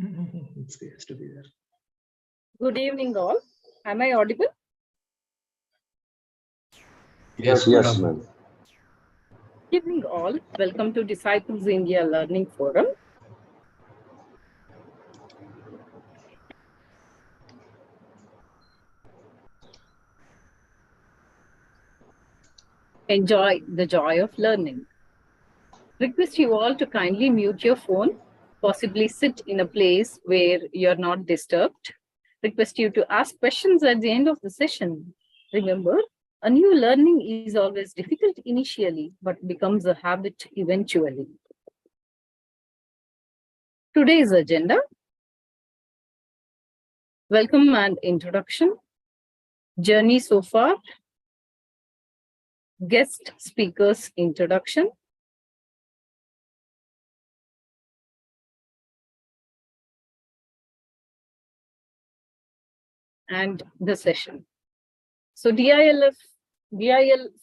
It's good to be there. Good evening, all. Am I audible? Yes, ma'am. Good evening, all. Welcome to Disciples India Learning Forum. Enjoy the joy of learning. Request you all to kindly mute your phone, possibly sit in a place where you're not disturbed. Request you to ask questions at the end of the session. Remember, a new learning is always difficult initially, but becomes a habit eventually. Today's agenda: welcome and introduction, journey so far, guest speakers introduction, and the session. So DIL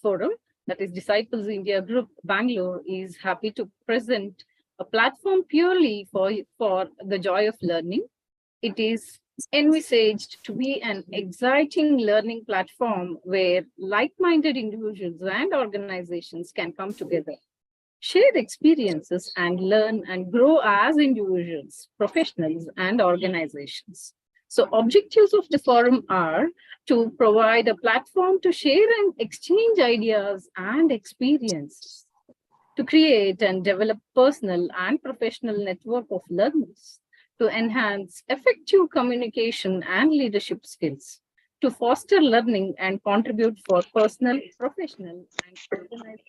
Forum, that is Disciples India Group Bangalore, is happy to present a platform purely for the joy of learning. It is envisaged to be an exciting learning platform where like-minded individuals and organizations can come together, share experiences, and learn and grow as individuals, professionals, and organizations. So objectives of the forum are to provide a platform to share and exchange ideas and experiences, to create and develop personal and professional network of learners, to enhance effective communication and leadership skills, to foster learning and contribute for personal, professional, and organizational,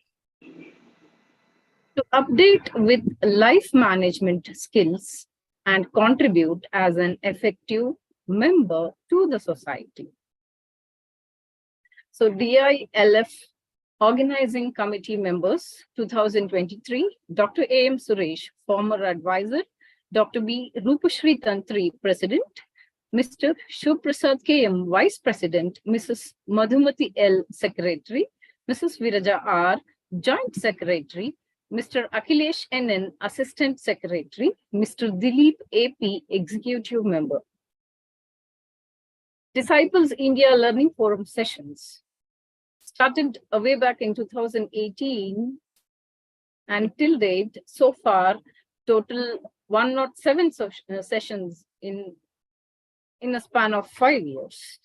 to update with life management skills, and contribute as an effective member to the society. So DILF Organizing Committee members 2023, Dr. A.M. Suresh, former advisor, Dr. B. Rupashri Tantri, President, Mr. Shubprasad K.M., Vice President, Mrs. Madhumati L., Secretary, Mrs. Viraja R., Joint Secretary, Mr. Akhilesh N.N., Assistant Secretary, Mr. Dilip A.P., Executive Member. Disciples India Learning Forum sessions started way back in 2018, and till date, so far, total 107 sessions in a span of 5 years.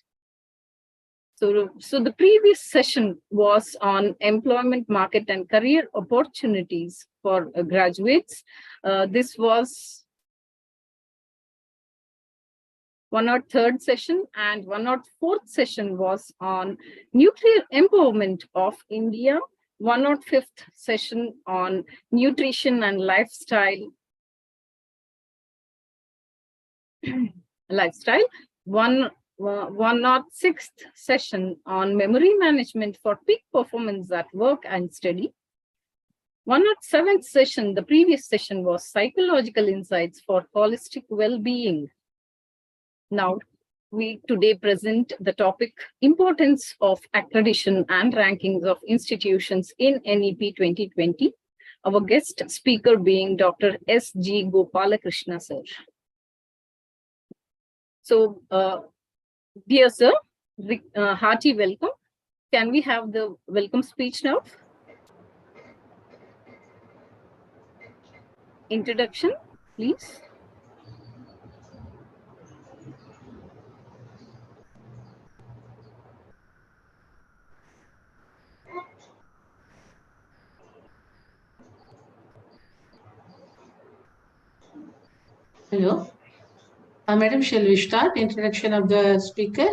So the previous session was on employment market and career opportunities for graduates. This was 103rd session, and 104th session was on nuclear empowerment of India. 105th session on nutrition and lifestyle. 106th session on memory management for peak performance at work and study. 107th session, the previous session, was psychological insights for holistic well-being. Now, we today present the topic importance of accreditation and rankings of institutions in NEP 2020. Our guest speaker being Dr. S.G. Gopalakrishna, sir. So, dear sir, hearty welcome. Can we have the welcome speech now? Introduction, please. Hello. Madam, shall we start introduction of the speaker?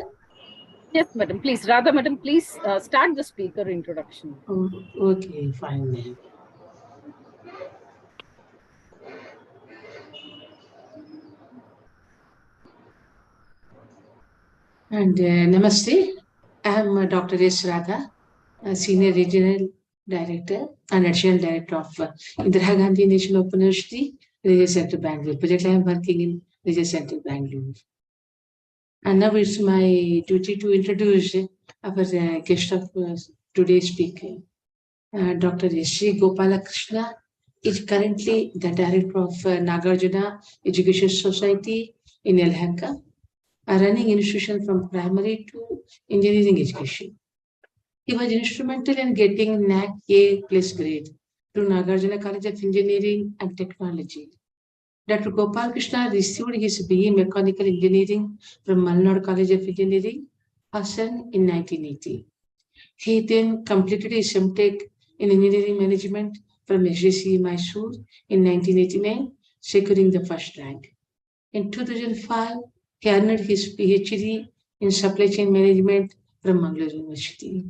Yes, madam, please. Radha, madam, please start the speaker introduction. Oh, okay, fine then. And Namaste. I am Dr. S. Radha, Senior Regional Director and Additional Director of Indira Gandhi National Open University, Regional Center, Bangalore. Project I am working in Regional Center, Bangalore. And now it's my duty to introduce our guest of today's speaker, Dr. S.G. Gopalakrishna, is currently the director of Nagarjuna Education Society in Yelahanka, a running institution from primary to engineering education. He was instrumental in getting NAC A+ grade through Nagarjuna College of Engineering and Technology. Dr. Gopal Krishna received his BE Mechanical Engineering from Malnad College of Engineering, Hassan in 1980. He then completed his MTech in Engineering Management from SJC Mysore in 1989, securing the first rank. In 2005, he earned his PhD in Supply Chain Management from Mangalore University.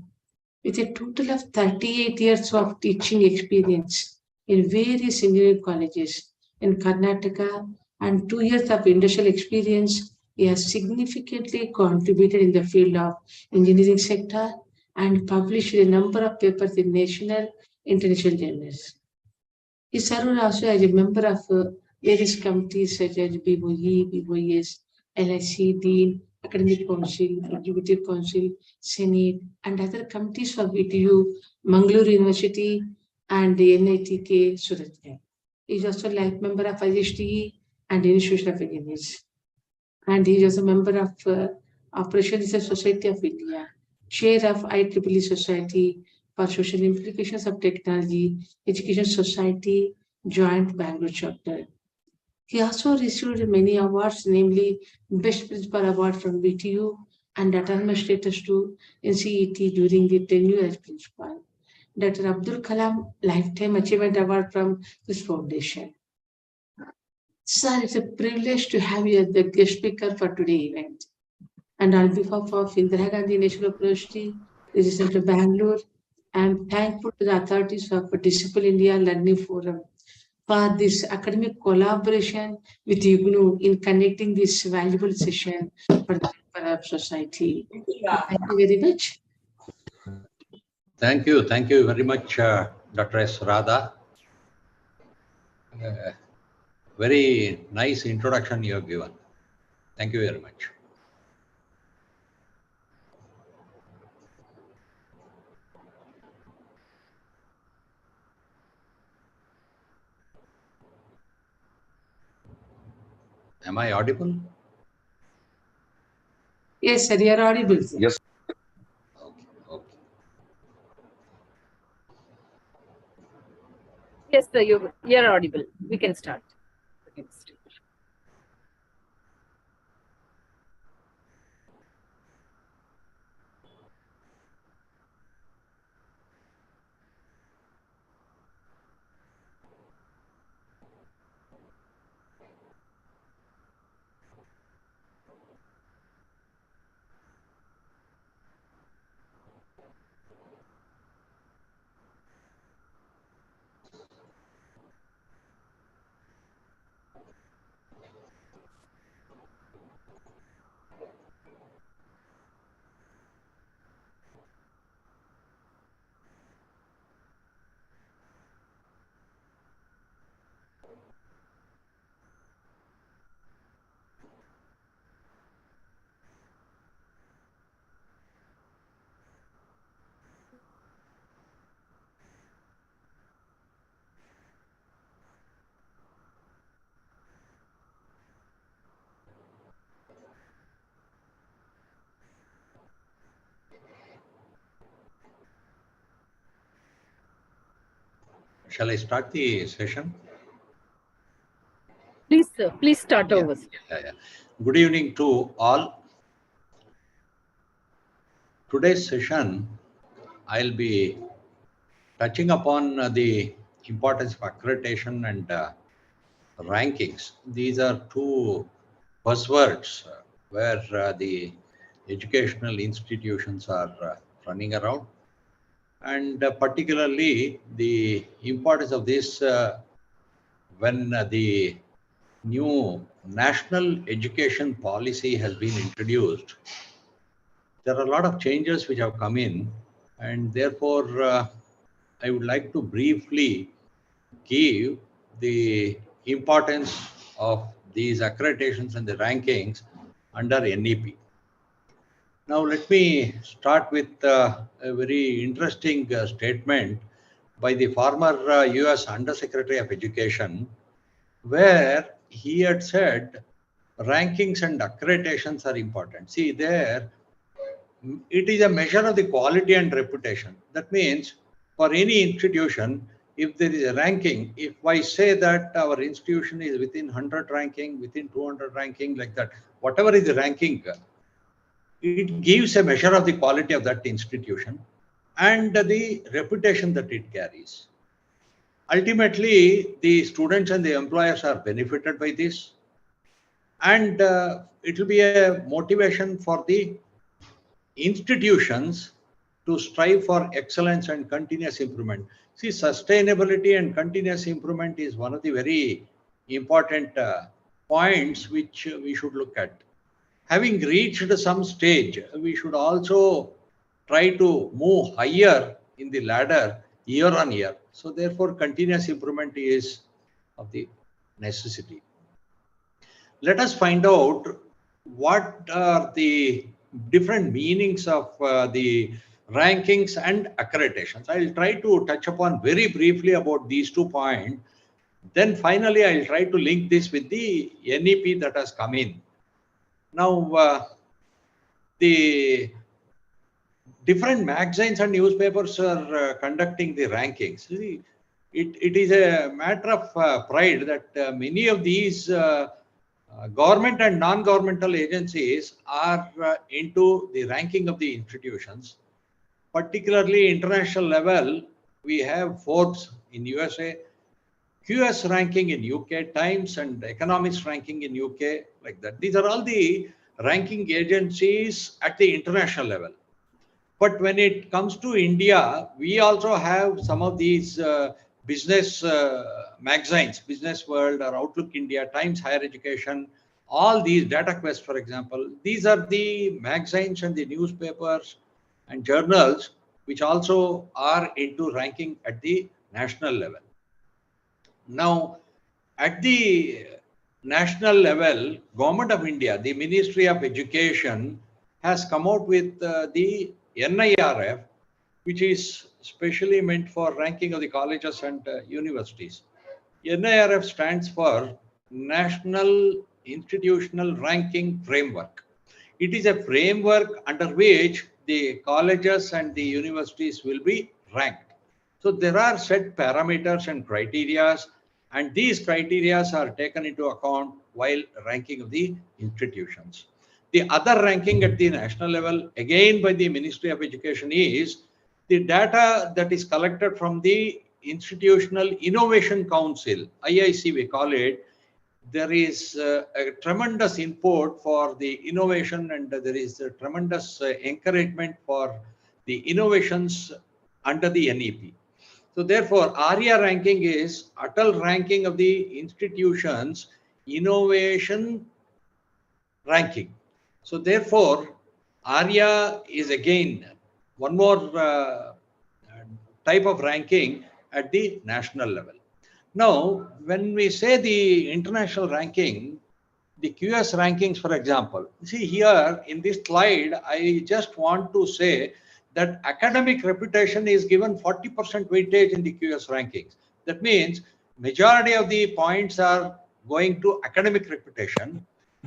With a total of 38 years of teaching experience in various engineering colleges in Karnataka and 2 years of industrial experience, he has significantly contributed in the field of engineering sector and published a number of papers in national international journals. He served also as a member of various committees such as BOE, BOES, LIC, Dean, Academic Council, Executive Council, Senate, and other committees of VTU, Mangalore University, and the NITK Surat. He is also a life member of ISTE and Institute of Engineers. And he is also a member of Operation Research Society of India, chair of IEEE Society for Social Implications of Technology, Education Society, Joint Bangalore Chapter. He also received many awards, namely Best Principal Award from VTU and Autonomous Status to NCET during the tenure as principal. Dr. Abdul Kalam Lifetime Achievement Award from this foundation. Sir, it's a privilege to have you as the guest speaker for today's event. And on behalf of Indira Gandhi National Open University, Research Center Bangalore, I am thankful to the authorities of Disciple India Learning Forum for this academic collaboration with IGNOU in conducting this valuable session for the welfare of society. Thank you very much. Thank you very much, Dr. S. Radha. Very nice introduction you have given. Thank you very much. Am I audible? Yes, sir, you are audible. Yes. Okay. Yes, sir, you're audible. We can start. Shall I start the session? Please, sir, please start over. Yeah. Good evening to all. Today's session, I'll be touching upon the importance of accreditation and rankings. These are two buzzwords where the educational institutions are running around. And particularly the importance of this when the new national education policy has been introduced. There are a lot of changes which have come in, and therefore I would like to briefly give the importance of these accreditations and the rankings under NEP. Now let me start with a very interesting statement by the former US Undersecretary of Education, where he had said rankings and accreditations are important. See, there it is a measure of the quality and reputation. That means for any institution, if there is a ranking, if I say that our institution is within 100 ranking, within 200 ranking, like that, whatever is the ranking, it gives a measure of the quality of that institution and the reputation that it carries. Ultimately, the students and the employers are benefited by this, and it will be a motivation for the institutions to strive for excellence and continuous improvement. See, sustainability and continuous improvement is one of the very important points which we should look at. Having reached some stage, we should also try to move higher in the ladder year on year. So therefore, continuous improvement is of the necessity. Let us find out what are the different meanings of the rankings and accreditations. I'll try to touch upon very briefly about these 2 points. Then finally, I'll try to link this with the NEP that has come in. Now, the different magazines and newspapers are conducting the rankings. See, it is a matter of pride that many of these government and non-governmental agencies are into the ranking of the institutions. Particularly international level, we have Forbes in USA, QS ranking in UK, Times and Economist ranking in UK, like that. These are all the ranking agencies at the international level. But when it comes to India, we also have some of these business magazines, Business World or Outlook India, Times Higher Education, all these, Data Quest, for example. These are the magazines and the newspapers and journals which also are into ranking at the national level. Now, at the national level, Government of India, the Ministry of Education has come out with the NIRF, which is specially meant for ranking of the colleges and universities. NIRF stands for National Institutional Ranking Framework. It is a framework under which the colleges and the universities will be ranked. So there are set parameters and criteria, and these criteria are taken into account while ranking of the institutions. The other ranking at the national level, again by the Ministry of Education, is the data that is collected from the Institutional Innovation Council, IIC we call it. There is a tremendous input for the innovation, and there is a tremendous encouragement for the innovations under the NEP. So therefore, ARIA ranking is Atal ranking of the institutions innovation ranking. So therefore, ARIA is again one more type of ranking at the national level. Now, when we say the international ranking, the QS rankings, for example, see here in this slide, I just want to say that academic reputation is given 40% weightage in the QS rankings. That means majority of the points are going to academic reputation.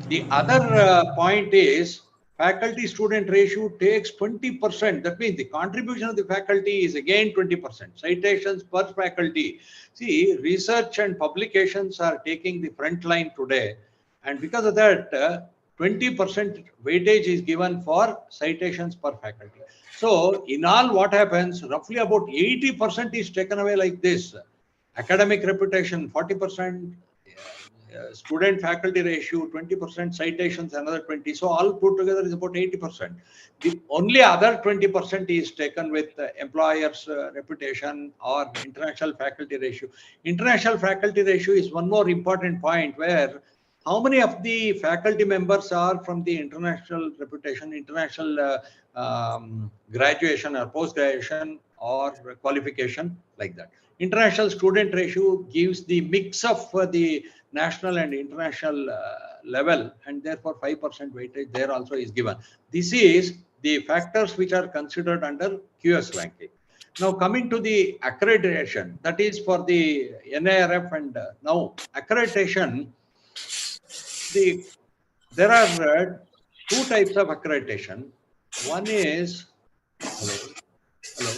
The other point is faculty student ratio takes 20%. That means the contribution of the faculty is again 20%. Citations per faculty. See, research and publications are taking the front line today. And because of that, 20% weightage is given for citations per faculty. So in all, what happens, roughly about 80% is taken away like this. Academic reputation, 40%, student faculty ratio, 20%, citations, another 20. So all put together is about 80%. The only other 20% is taken with employers' reputation or international faculty ratio. International faculty ratio is one more important point, where how many of the faculty members are from the international reputation, international graduation or post-graduation or qualification, like that. International student ratio gives the mix of the national and international level, and therefore 5% weightage there also is given. This is the factors which are considered under QS ranking. Now coming to the accreditation, that is for the NIRF, and now accreditation, there are two types of accreditation. One is, hello,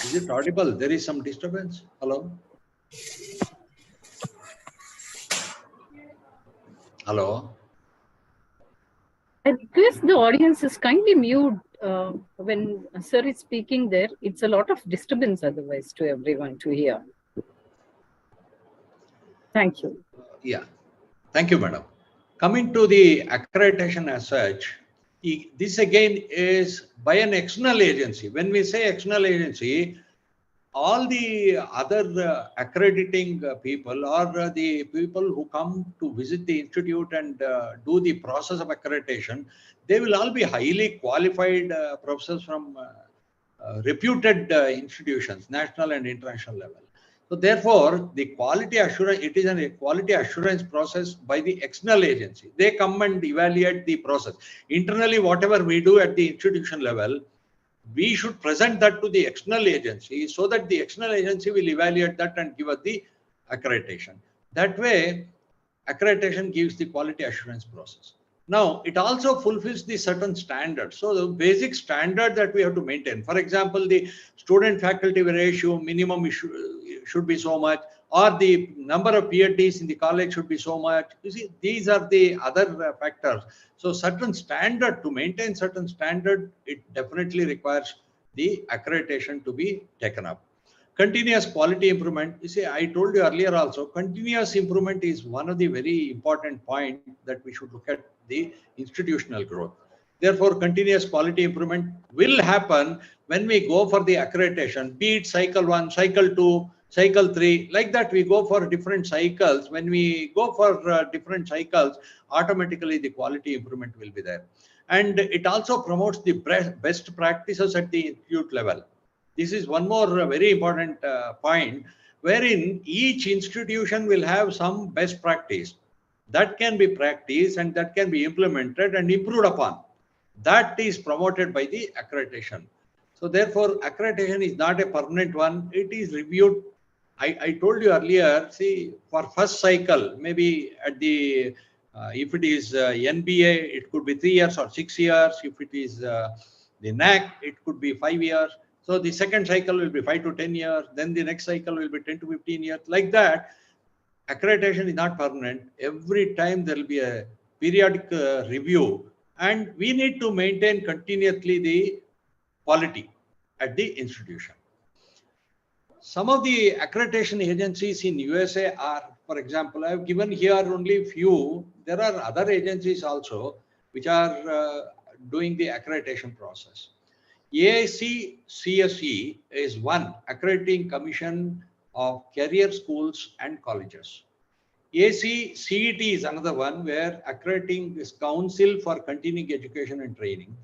is it audible? There is some disturbance. Hello. I request the audience is kindly mute when sir is speaking there. It's a lot of disturbance otherwise to everyone to hear. Thank you. Yeah. Thank you, madam. Coming to the accreditation as such, this again is by an external agency. When we say external agency, all the other accrediting people or the people who come to visit the institute and do the process of accreditation, they will all be highly qualified professors from reputed institutions, national and international level. So therefore, the quality assurance, it is a quality assurance process by the external agency. They come and evaluate the process. Internally, whatever we do at the institution level, we should present that to the external agency so that the external agency will evaluate that and give us the accreditation. That way, accreditation gives the quality assurance process. Now, it also fulfills the certain standards. So the basic standard that we have to maintain, for example, the student-faculty ratio minimum should be so much, or the number of PhDs in the college should be so much. You see, these are the other factors. So certain standard, to maintain certain standard, it definitely requires the accreditation to be taken up. Continuous quality improvement. You see, I told you earlier also, continuous improvement is one of the very important points that we should look at the institutional growth. Therefore, continuous quality improvement will happen when we go for the accreditation, be it cycle 1, cycle 2, cycle 3, like that we go for different cycles. When we go for different cycles, automatically the quality improvement will be there. And it also promotes the best practices at the institute level. This is one more very important point, wherein each institution will have some best practice that can be practiced and that can be implemented and improved upon. That is promoted by the accreditation. So therefore, accreditation is not a permanent one. It is reviewed. I told you earlier, see, for first cycle, maybe at the, if it is NBA, it could be 3 years or 6 years. If it is the NAC, it could be 5 years. So the second cycle will be 5 to 10 years. Then the next cycle will be 10 to 15 years. Like that, accreditation is not permanent. Every time there will be a periodic review, and we need to maintain continuously the quality at the institution. Some of the accreditation agencies in USA are, for example, I have given here only few. There are other agencies also which are doing the accreditation process. AAC-CSE is one accrediting commission of career schools and colleges. AAC-CET is another one where accrediting is Council for Continuing Education and Training.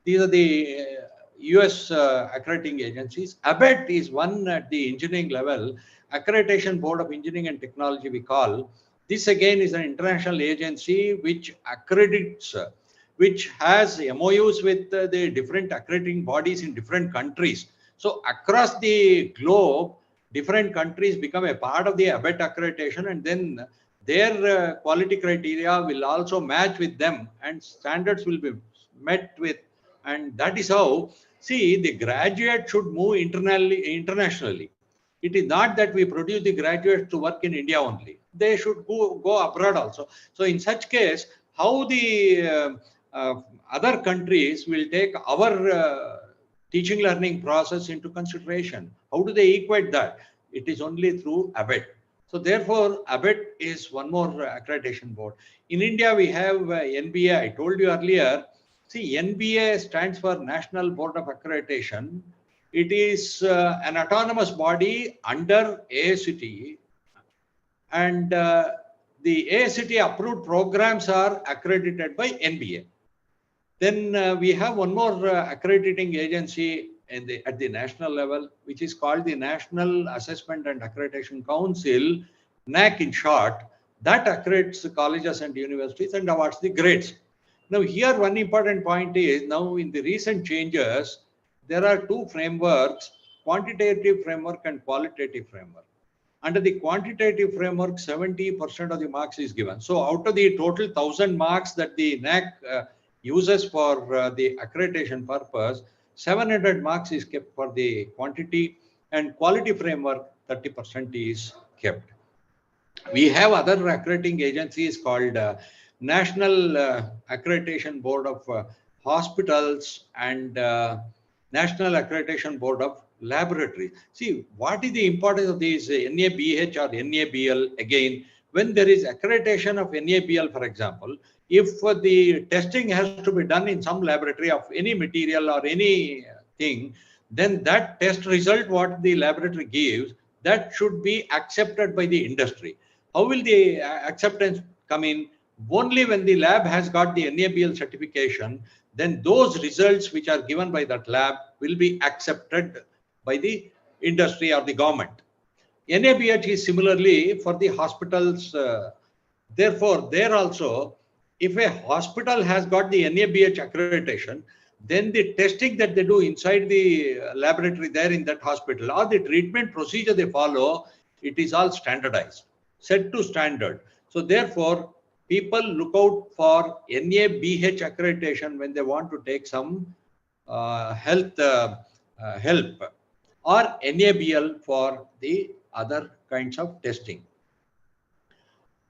These are the US accrediting agencies. ABET is one at the engineering level, Accreditation Board of Engineering and Technology we call. This again is an international agency which accredits, which has MOUs with the different accrediting bodies in different countries. So across the globe, different countries become a part of the ABET accreditation, and then their quality criteria will also match with them and standards will be met with. And that is how, see, the graduate should move internationally. It is not that we produce the graduates to work in India only. They should go abroad also. So in such case, how the other countries will take our teaching learning process into consideration? How do they equate that? It is only through ABET. So therefore, ABET is one more accreditation board. In India, we have NBA. I told you earlier. See, NBA stands for National Board of Accreditation. It is an autonomous body under AICTE, and the AICTE approved programs are accredited by NBA. Then we have one more accrediting agency at the national level, which is called the National Assessment and Accreditation Council, NAC in short, that accredits colleges and universities and awards the grades. Now here one important point is, now in the recent changes, there are two frameworks, quantitative framework and qualitative framework. Under the quantitative framework, 70% of the marks is given. So out of the total 1,000 marks that the NAC uses for the accreditation purpose, 700 marks is kept for the quantity, and quality framework 30% is kept. We have other accrediting agencies called National Accreditation Board of Hospitals and National Accreditation Board of Laboratories. See, what is the importance of these NABH or NABL? Again, when there is accreditation of NABL, for example, if the testing has to be done in some laboratory of any material or anything, then that test result, what the laboratory gives, that should be accepted by the industry. How will the acceptance come in? Only when the lab has got the NABL certification, then those results which are given by that lab will be accepted by the industry or the government. NABH is similarly for the hospitals. Therefore, there also, if a hospital has got the NABH accreditation, then the testing that they do inside the laboratory there in that hospital, or the treatment procedure they follow, it is all standardized, set to standard. So therefore, people look out for NABH accreditation when they want to take some health help, or NABL for the other kinds of testing.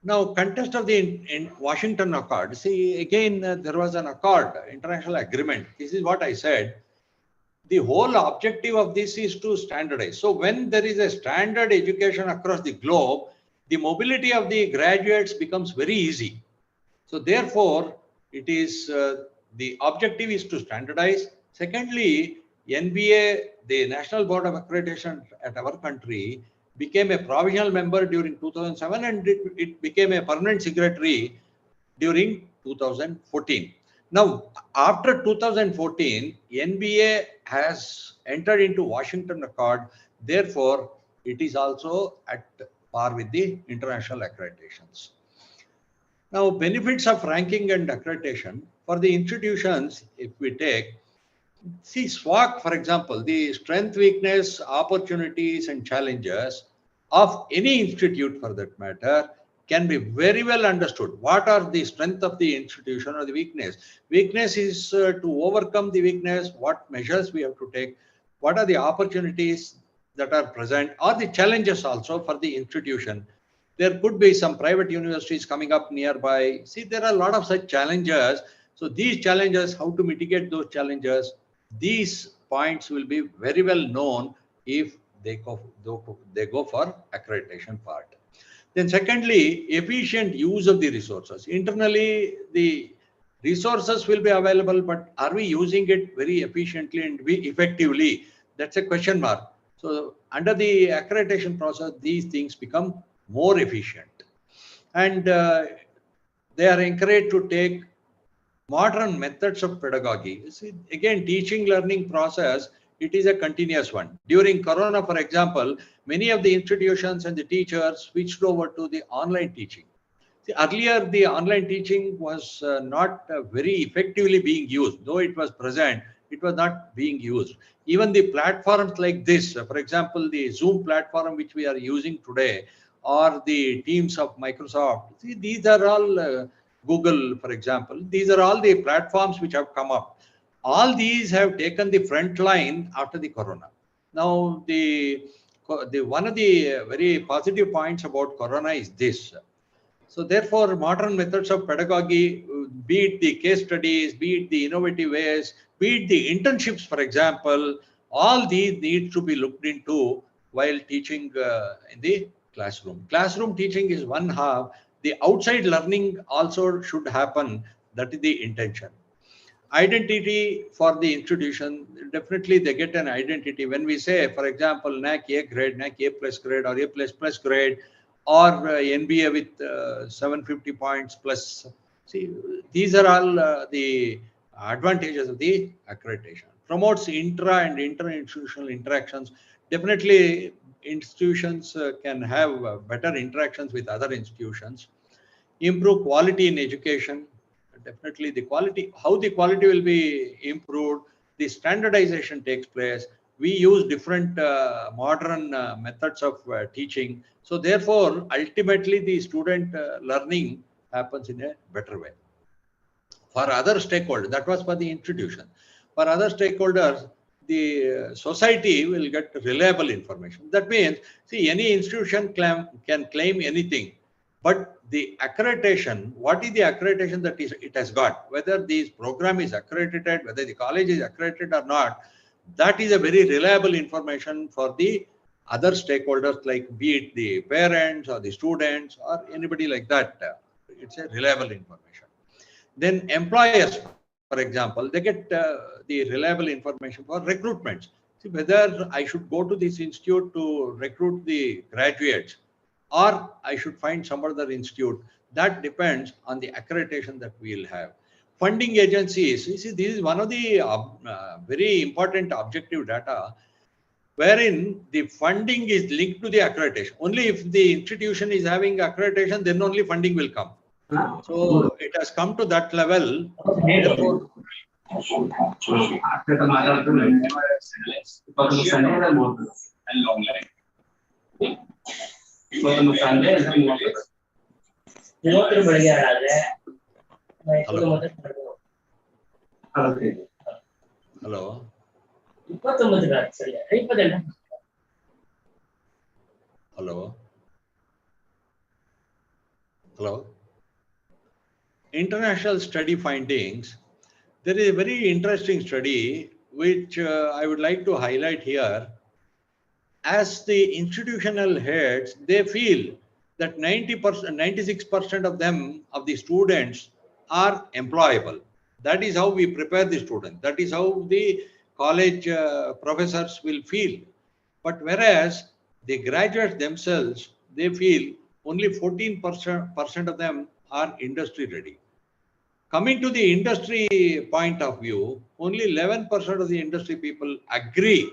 Now, contest of the in Washington Accord. See, again, there was an accord, international agreement. This is what I said. The whole objective of this is to standardize. So when there is a standard education across the globe, the mobility of the graduates becomes very easy. So therefore, it is the objective is to standardize. Secondly, NBA, the National Board of Accreditation at our country, became a provisional member during 2007, and it became a permanent secretary during 2014. Now, after 2014, NBA has entered into Washington Accord. Therefore, it is also at par with the international accreditations. Now, benefits of ranking and accreditation for the institutions, if we take, see SWOT, for example, the strength, weakness, opportunities, and challenges of any institute for that matter can be very well understood. What are the strength of the institution or the weakness? Weakness is to overcome the weakness, what measures we have to take, what are the opportunities that are present, or the challenges also for the institution. There could be some private universities coming up nearby. See, there are a lot of such challenges. So these challenges, how to mitigate those challenges, these points will be very well known if they go for accreditation part. Then secondly, efficient use of the resources. Internally, the resources will be available, but are we using it very efficiently and effectively? That's a question mark. So under the accreditation process, these things become more efficient. And they are encouraged to take modern methods of pedagogy. See, again, teaching learning process, it is a continuous one. During Corona, for example, many of the institutions and the teachers switched over to the online teaching. See, earlier, the online teaching was not very effectively being used. Though it was present, it was not being used. Even the platforms like this, for example, the Zoom platform which we are using today, or the Teams of Microsoft, see, these are all Google, for example, these are all the platforms which have come up. All these have taken the front line after the Corona. Now, the one of the very positive points about Corona is this. So therefore, modern methods of pedagogy, be it the case studies, be it the innovative ways, be it the internships, for example, all these need to be looked into while teaching in the classroom. Classroom teaching is one half. The outside learning also should happen. That is the intention. Identity for the institution, definitely they get an identity. When we say, for example, NAC A grade, NAC A plus grade, or A plus plus grade, or NBA with 750 points plus. See, these are all the advantages of the accreditation. Promotes intra and inter-institutional interactions. Definitely, institutions can have better interactions with other institutions. Improve quality in education. Definitely the quality, how the quality will be improved. the standardization takes place. We use different modern methods of teaching. So therefore, ultimately the student learning happens in a better way. For other stakeholders, that was for the institution. For other stakeholders, the society will get reliable information. That means, see, any institution can claim anything, but the accreditation, what is the accreditation that it has got, whether this program is accredited, whether the college is accredited or not, that is a very reliable information for the other stakeholders, like be it the parents or the students or anybody like that. It's a reliable information. Then employers, for example, they get the reliable information for recruitments. See, whether I should go to this institute to recruit the graduates or I should find some other institute, that depends on the accreditation that we will have. Funding agencies, you see, this is one of the very important objective data, wherein the funding is linked to the accreditation. Only if the institution is having accreditation, then only funding will come. So it has come to that level. Therefore, hello. Hello. Hello. International study findings. There is a very interesting study which I would like to highlight here. As the institutional heads, they feel that 90%, 96% of them, of the students, are employable. That is how we prepare the students. That is how the college professors will feel. But whereas the graduates themselves, they feel only 14% of them are industry ready. Coming to the industry point of view, only 11% of the industry people agree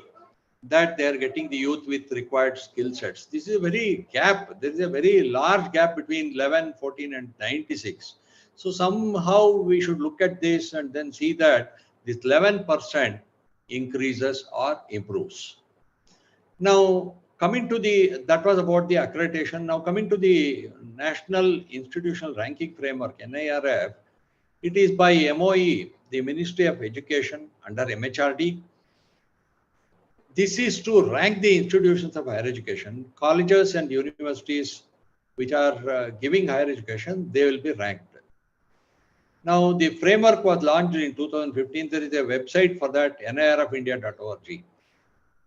that they are getting the youth with required skill sets. This is a very gap. There is a very large gap between 11, 14 and 96. So somehow we should look at this and then see that this 11% increases or improves. Now, coming to that was about the accreditation. Now coming to the National Institutional Ranking Framework, NIRF, it is by MOE, the Ministry of Education under MHRD. This is to rank the institutions of higher education. Colleges and universities which are giving higher education, they will be ranked. Now, the framework was launched in 2015. There is a website for that, nirfindia.org.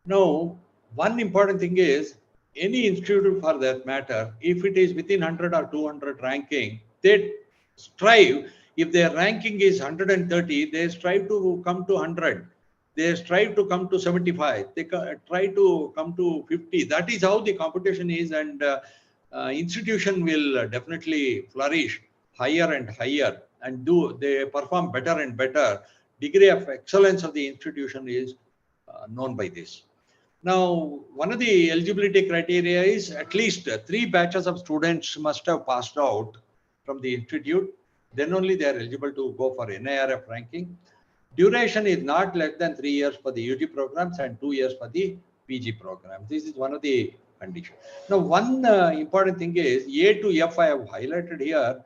Now, one important thing is, any institute for that matter, if it is within 100 or 200 ranking, they strive, if their ranking is 130, they strive to come to 100. They strive to come to 75. They try to come to 50. That is how the competition is, and institution will definitely flourish higher and higher, and they perform better and better. Degree of excellence of the institution is known by this. Now, one of the eligibility criteria is at least 3 batches of students must have passed out from the institute. Then only they are eligible to go for NIRF ranking. Duration is not less than 3 years for the UG programs and 2 years for the PG programs. This is one of the conditions. Now, one important thing is A to F I have highlighted here.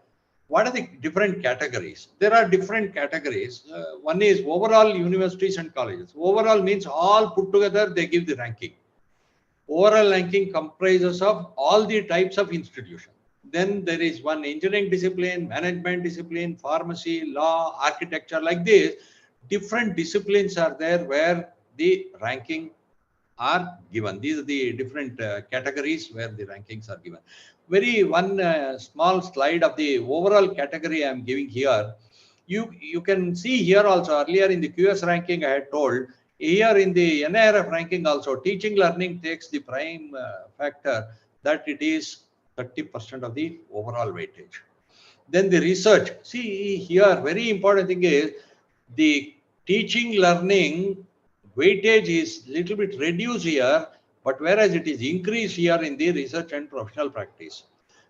What are the different categories? There are different categories. One is overall universities and colleges. Overall means all put together, they give the ranking. Overall ranking comprises of all the types of institutions. Then there is one engineering discipline, management discipline, pharmacy, law, architecture, like this. Different disciplines are there where the ranking are given. These are the different categories where the rankings are given. One small slide of the overall category I am giving here. You can see here also, earlier in the QS ranking I had told, here in the NIRF ranking also, teaching learning takes the prime factor, that it is 30% of the overall weightage. Then the research, see here, very important thing is the teaching learning weightage is little bit reduced here, but whereas it is increased here in the research and professional practice.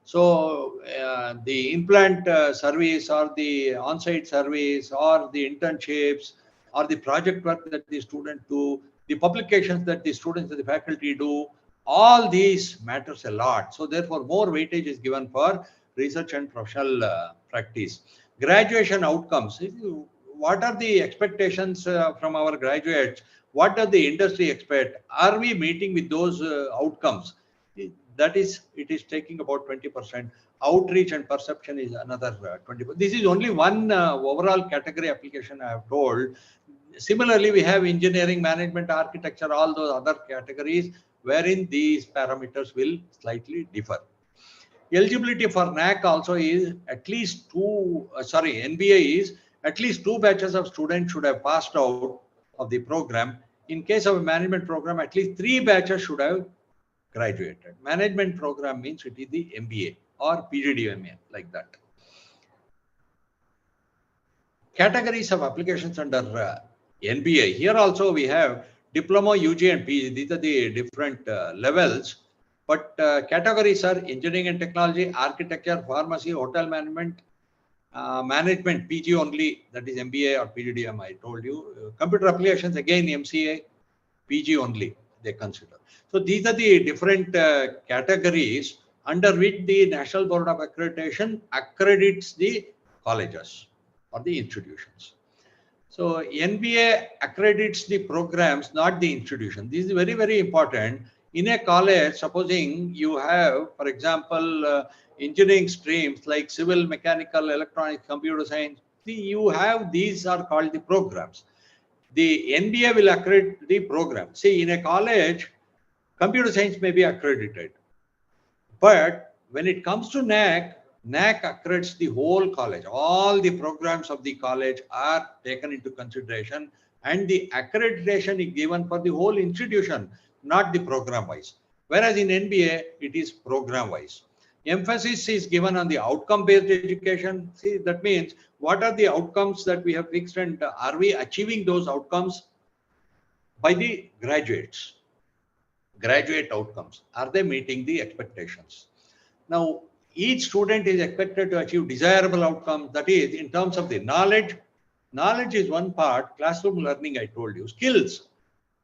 So the implant service or the on-site service or the internships or the project work that the student do, the publications that the students and the faculty do, all these matters a lot. So therefore, more weightage is given for research and professional practice. Graduation outcomes. What are the expectations from our graduates? What does the industry expect? Are we meeting with those outcomes? That is, it is taking about 20%. Outreach and perception is another 20%. This is only one overall category application I have told. Similarly, we have engineering, management, architecture, all those other categories wherein these parameters will slightly differ. Eligibility for NAC also is at least NBA is at least 2 batches of students should have passed out of the program. In case of a management program, at least 3 batches should have graduated. Management program means it is the MBA or PGDMA, like that. Categories of applications under NBA. Here also we have diploma, UG and PG. These are the different levels. But categories are engineering and technology, architecture, pharmacy, hotel management, management, PG only, that is MBA or PGDM, I told you. Computer applications, again MCA, PG only, they consider. So these are the different categories under which the National Board of Accreditation accredits the colleges or the institutions. So NBA accredits the programs, not the institution. This is very, very important. In a college, supposing you have, for example, engineering streams like civil, mechanical, electronics, computer science, you have, these are called the programs. The NBA will accredit the program. See, in a college, computer science may be accredited. But when it comes to NAC, NAC accredits the whole college. All the programs of the college are taken into consideration, and the accreditation is given for the whole institution, not the program wise. Whereas in NBA, it is program wise. Emphasis is given on the outcome based education. See, that means what are the outcomes that we have fixed, and are we achieving those outcomes by the graduates? Graduate outcomes, are they meeting the expectations? Now, each student is expected to achieve desirable outcomes. That is, in terms of the knowledge. Knowledge is one part. Classroom learning, I told you. Skills.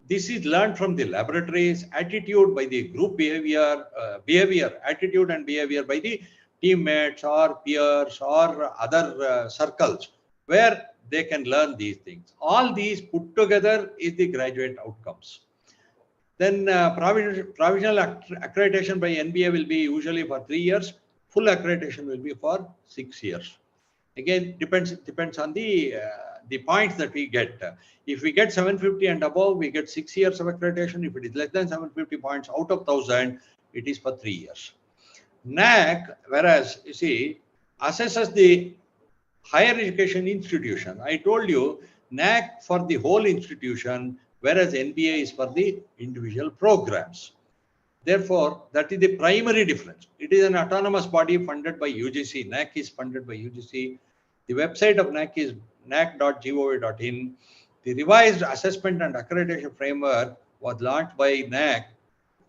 This is learned from the laboratories. Attitude by the group behavior, attitude and behavior by the teammates or peers or other circles, where they can learn these things. All these put together is the graduate outcomes. Then provisional accreditation by NBA will be usually for 3 years. Full accreditation will be for 6 years. Again, depends on the points that we get. If we get 750 and above, we get 6 years of accreditation. If it is less than 750 points out of 1000, it is for 3 years. NAC, whereas you see, assesses the higher education institution. I told you NAC for the whole institution, whereas NBA is for the individual programs. Therefore, that is the primary difference. It is an autonomous body funded by UGC. NAC is funded by UGC. The website of NAC is nac.gov.in. The revised assessment and accreditation framework was launched by NAC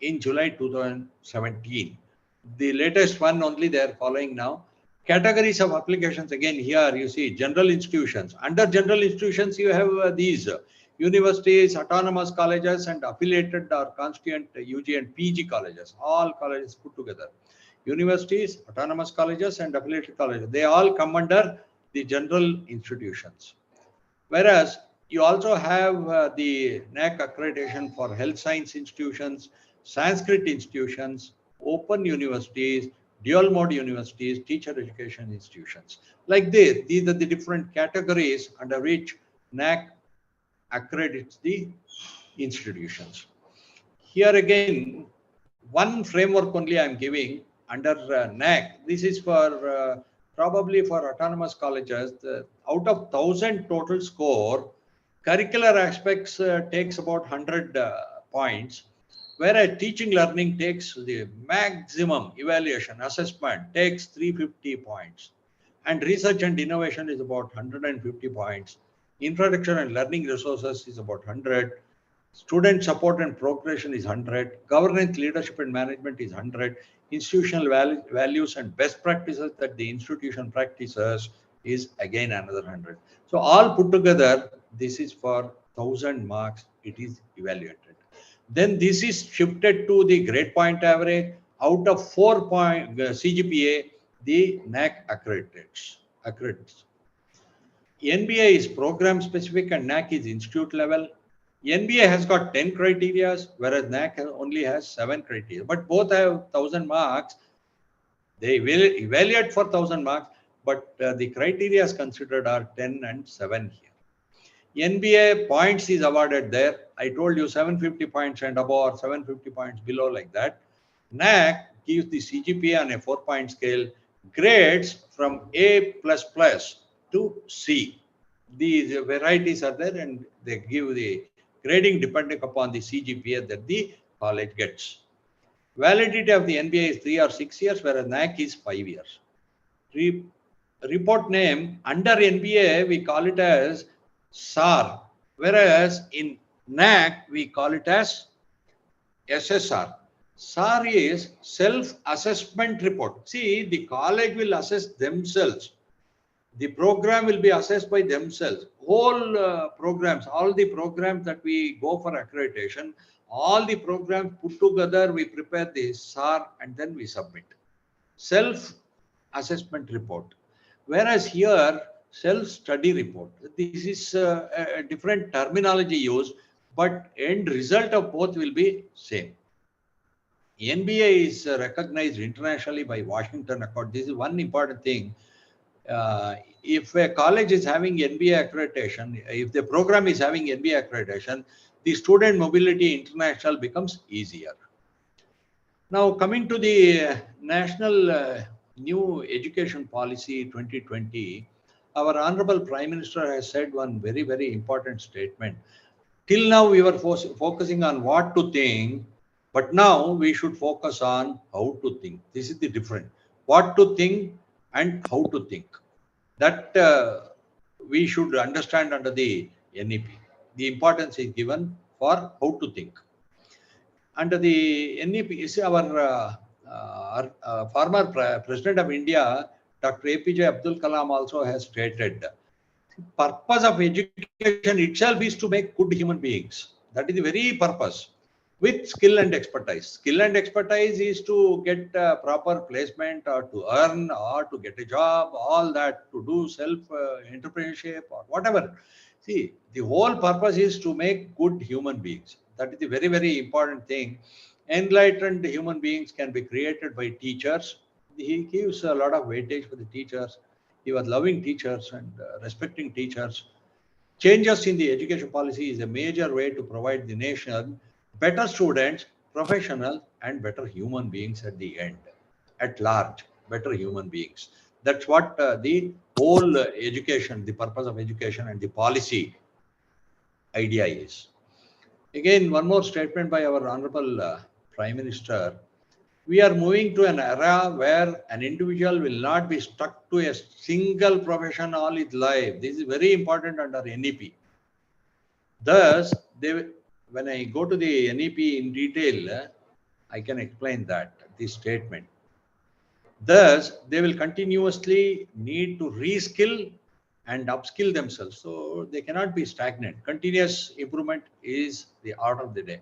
in July 2017. The latest one only they are following now. Categories of applications, again here you see general institutions. Under general institutions, you have these universities, autonomous colleges, and affiliated or constituent UG and PG colleges. All colleges put together. Universities, autonomous colleges, and affiliated colleges. They all come under the general institutions. Whereas you also have the NAC accreditation for health science institutions, Sanskrit institutions, open universities, dual mode universities, teacher education institutions. Like this, these are the different categories under which NAC accredits the institutions. Here again, one framework only I am giving under NAC. This is for probably for autonomous colleges. Out of 1000 total score, curricular aspects takes about 100 points, whereas teaching learning takes the maximum evaluation assessment takes 350 points, and research and innovation is about 150 points. Introduction and learning resources is about 100. Student support and progression is 100. Governance, leadership and management is 100. Institutional values and best practices that the institution practices is again another 100. So all put together, this is for 1000 marks, it is evaluated. Then this is shifted to the grade point average. Out of 4 point CGPA, the NAAC accredits. NBA is program specific and NAAC is institute level. NBA has got 10 criteria, whereas NAAC only has 7 criteria. But both have 1000 marks. They will evaluate for 1000 marks, but the criteria considered are 10 and 7 here. NBA points is awarded there. I told you 750 points and above or 750 points below, like that. NAAC gives the CGPA on a 4-point scale, grades from A++ to C. These varieties are there and they give the grading depending upon the CGPA that the college gets. Validity of the NBA is 3 or 6 years, whereas NAAC is 5 years. Report name under NBA, we call it as SAR, whereas in NAAC, we call it as SSR. SAR is self-assessment report. See, the college will assess themselves. The program will be assessed by themselves. Whole programs, all the programs that we go for accreditation, all the programs put together, we prepare the SAR and then we submit. Self-assessment report. Whereas here, self-study report. This is a different terminology used, but end result of both will be same. NBA is recognized internationally by Washington Accord. This is one important thing. If a college is having NBA accreditation, if the program is having NBA accreditation, the student mobility international becomes easier. Now, coming to the National New Education Policy 2020, our Honorable Prime Minister has said one very, very important statement. Till now, we were focusing on what to think, but now we should focus on how to think. This is the difference. What to think and how to think. That we should understand under the NEP. The importance is given for how to think. Under the NEP, is our former President of India, Dr. APJ Abdul Kalam also has stated, the purpose of education itself is to make good human beings. That is the very purpose, with skill and expertise. Skill and expertise is to get proper placement or to earn or to get a job, all that, to do self-entrepreneurship or whatever. See, the whole purpose is to make good human beings. That is the very, very important thing. Enlightened human beings can be created by teachers. He gives a lot of weightage for the teachers. He was loving teachers and respecting teachers. Changes in the education policy is a major way to provide the nation better students, professionals, and better human beings at the end. At large, better human beings. That's what the whole education, the purpose of education and the policy idea is. Again, one more statement by our Honorable Prime Minister. We are moving to an era where an individual will not be stuck to a single profession all his life. This is very important under NEP. Thus, when I go to the NEP in detail, I can explain that, this statement. Thus, they will continuously need to reskill and upskill themselves. So they cannot be stagnant. Continuous improvement is the order of the day.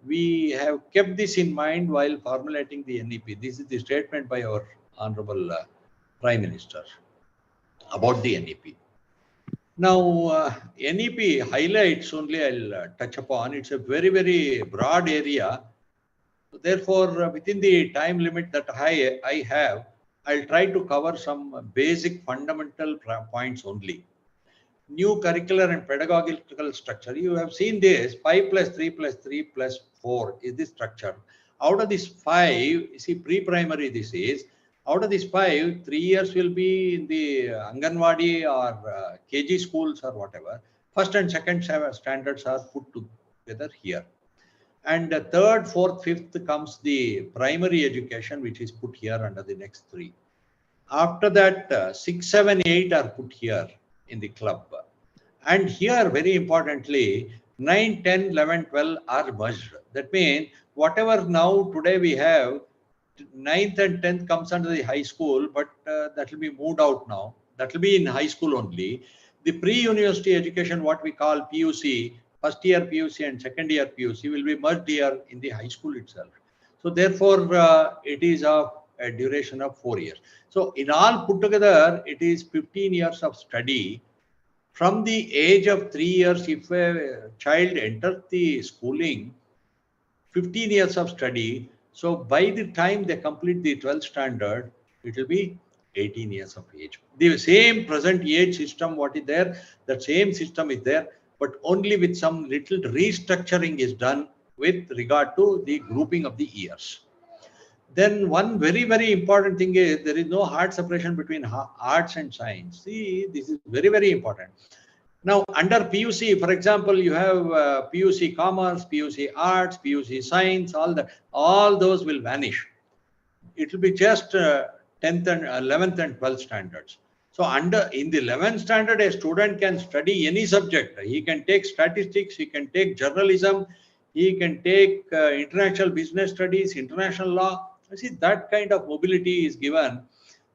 We have kept this in mind while formulating the NEP. This is the statement by our Honorable Prime Minister about the NEP. Now, NEP highlights only I'll touch upon. It's a very, very broad area. Therefore, within the time limit that I have, I'll try to cover some basic fundamental points only. New curricular and pedagogical structure. You have seen this 5 plus 3 plus 3 plus 4 is the structure. Out of this 5, you see pre-primary this is. Out of these 5, 3 years will be in the Anganwadi or KG schools or whatever. First and second standards are put together here. And the third, fourth, fifth comes the primary education, which is put here under the next 3. After that, 6, 7, 8 are put here in the club. And here, very importantly, 9, 10, 11, 12 are merged. That means whatever now today we have, 9th and 10th comes under the high school, but that will be moved out now. that will be in high school only. The pre-university education, what we call PUC, first year PUC and second year PUC, will be merged here in the high school itself. So therefore, it is of a duration of 4 years. So in all put together, it is 15 years of study. From the age of 3 years, if a child enters the schooling, 15 years of study. So by the time they complete the 12th standard, it will be 18 years of age. The same present age system, what is there, that same system is there, but only with some little restructuring is done with regard to the grouping of the years. Then one very, very important thing is there is no hard separation between arts and science. See, this is very, very important. Now, under PUC, for example, you have PUC Commerce, PUC Arts, PUC Science, all those will vanish. It will be just 10th and 11th and 12th standards. So in the 11th standard, a student can study any subject. He can take statistics, he can take journalism, he can take international business studies, international law. You see, that kind of mobility is given.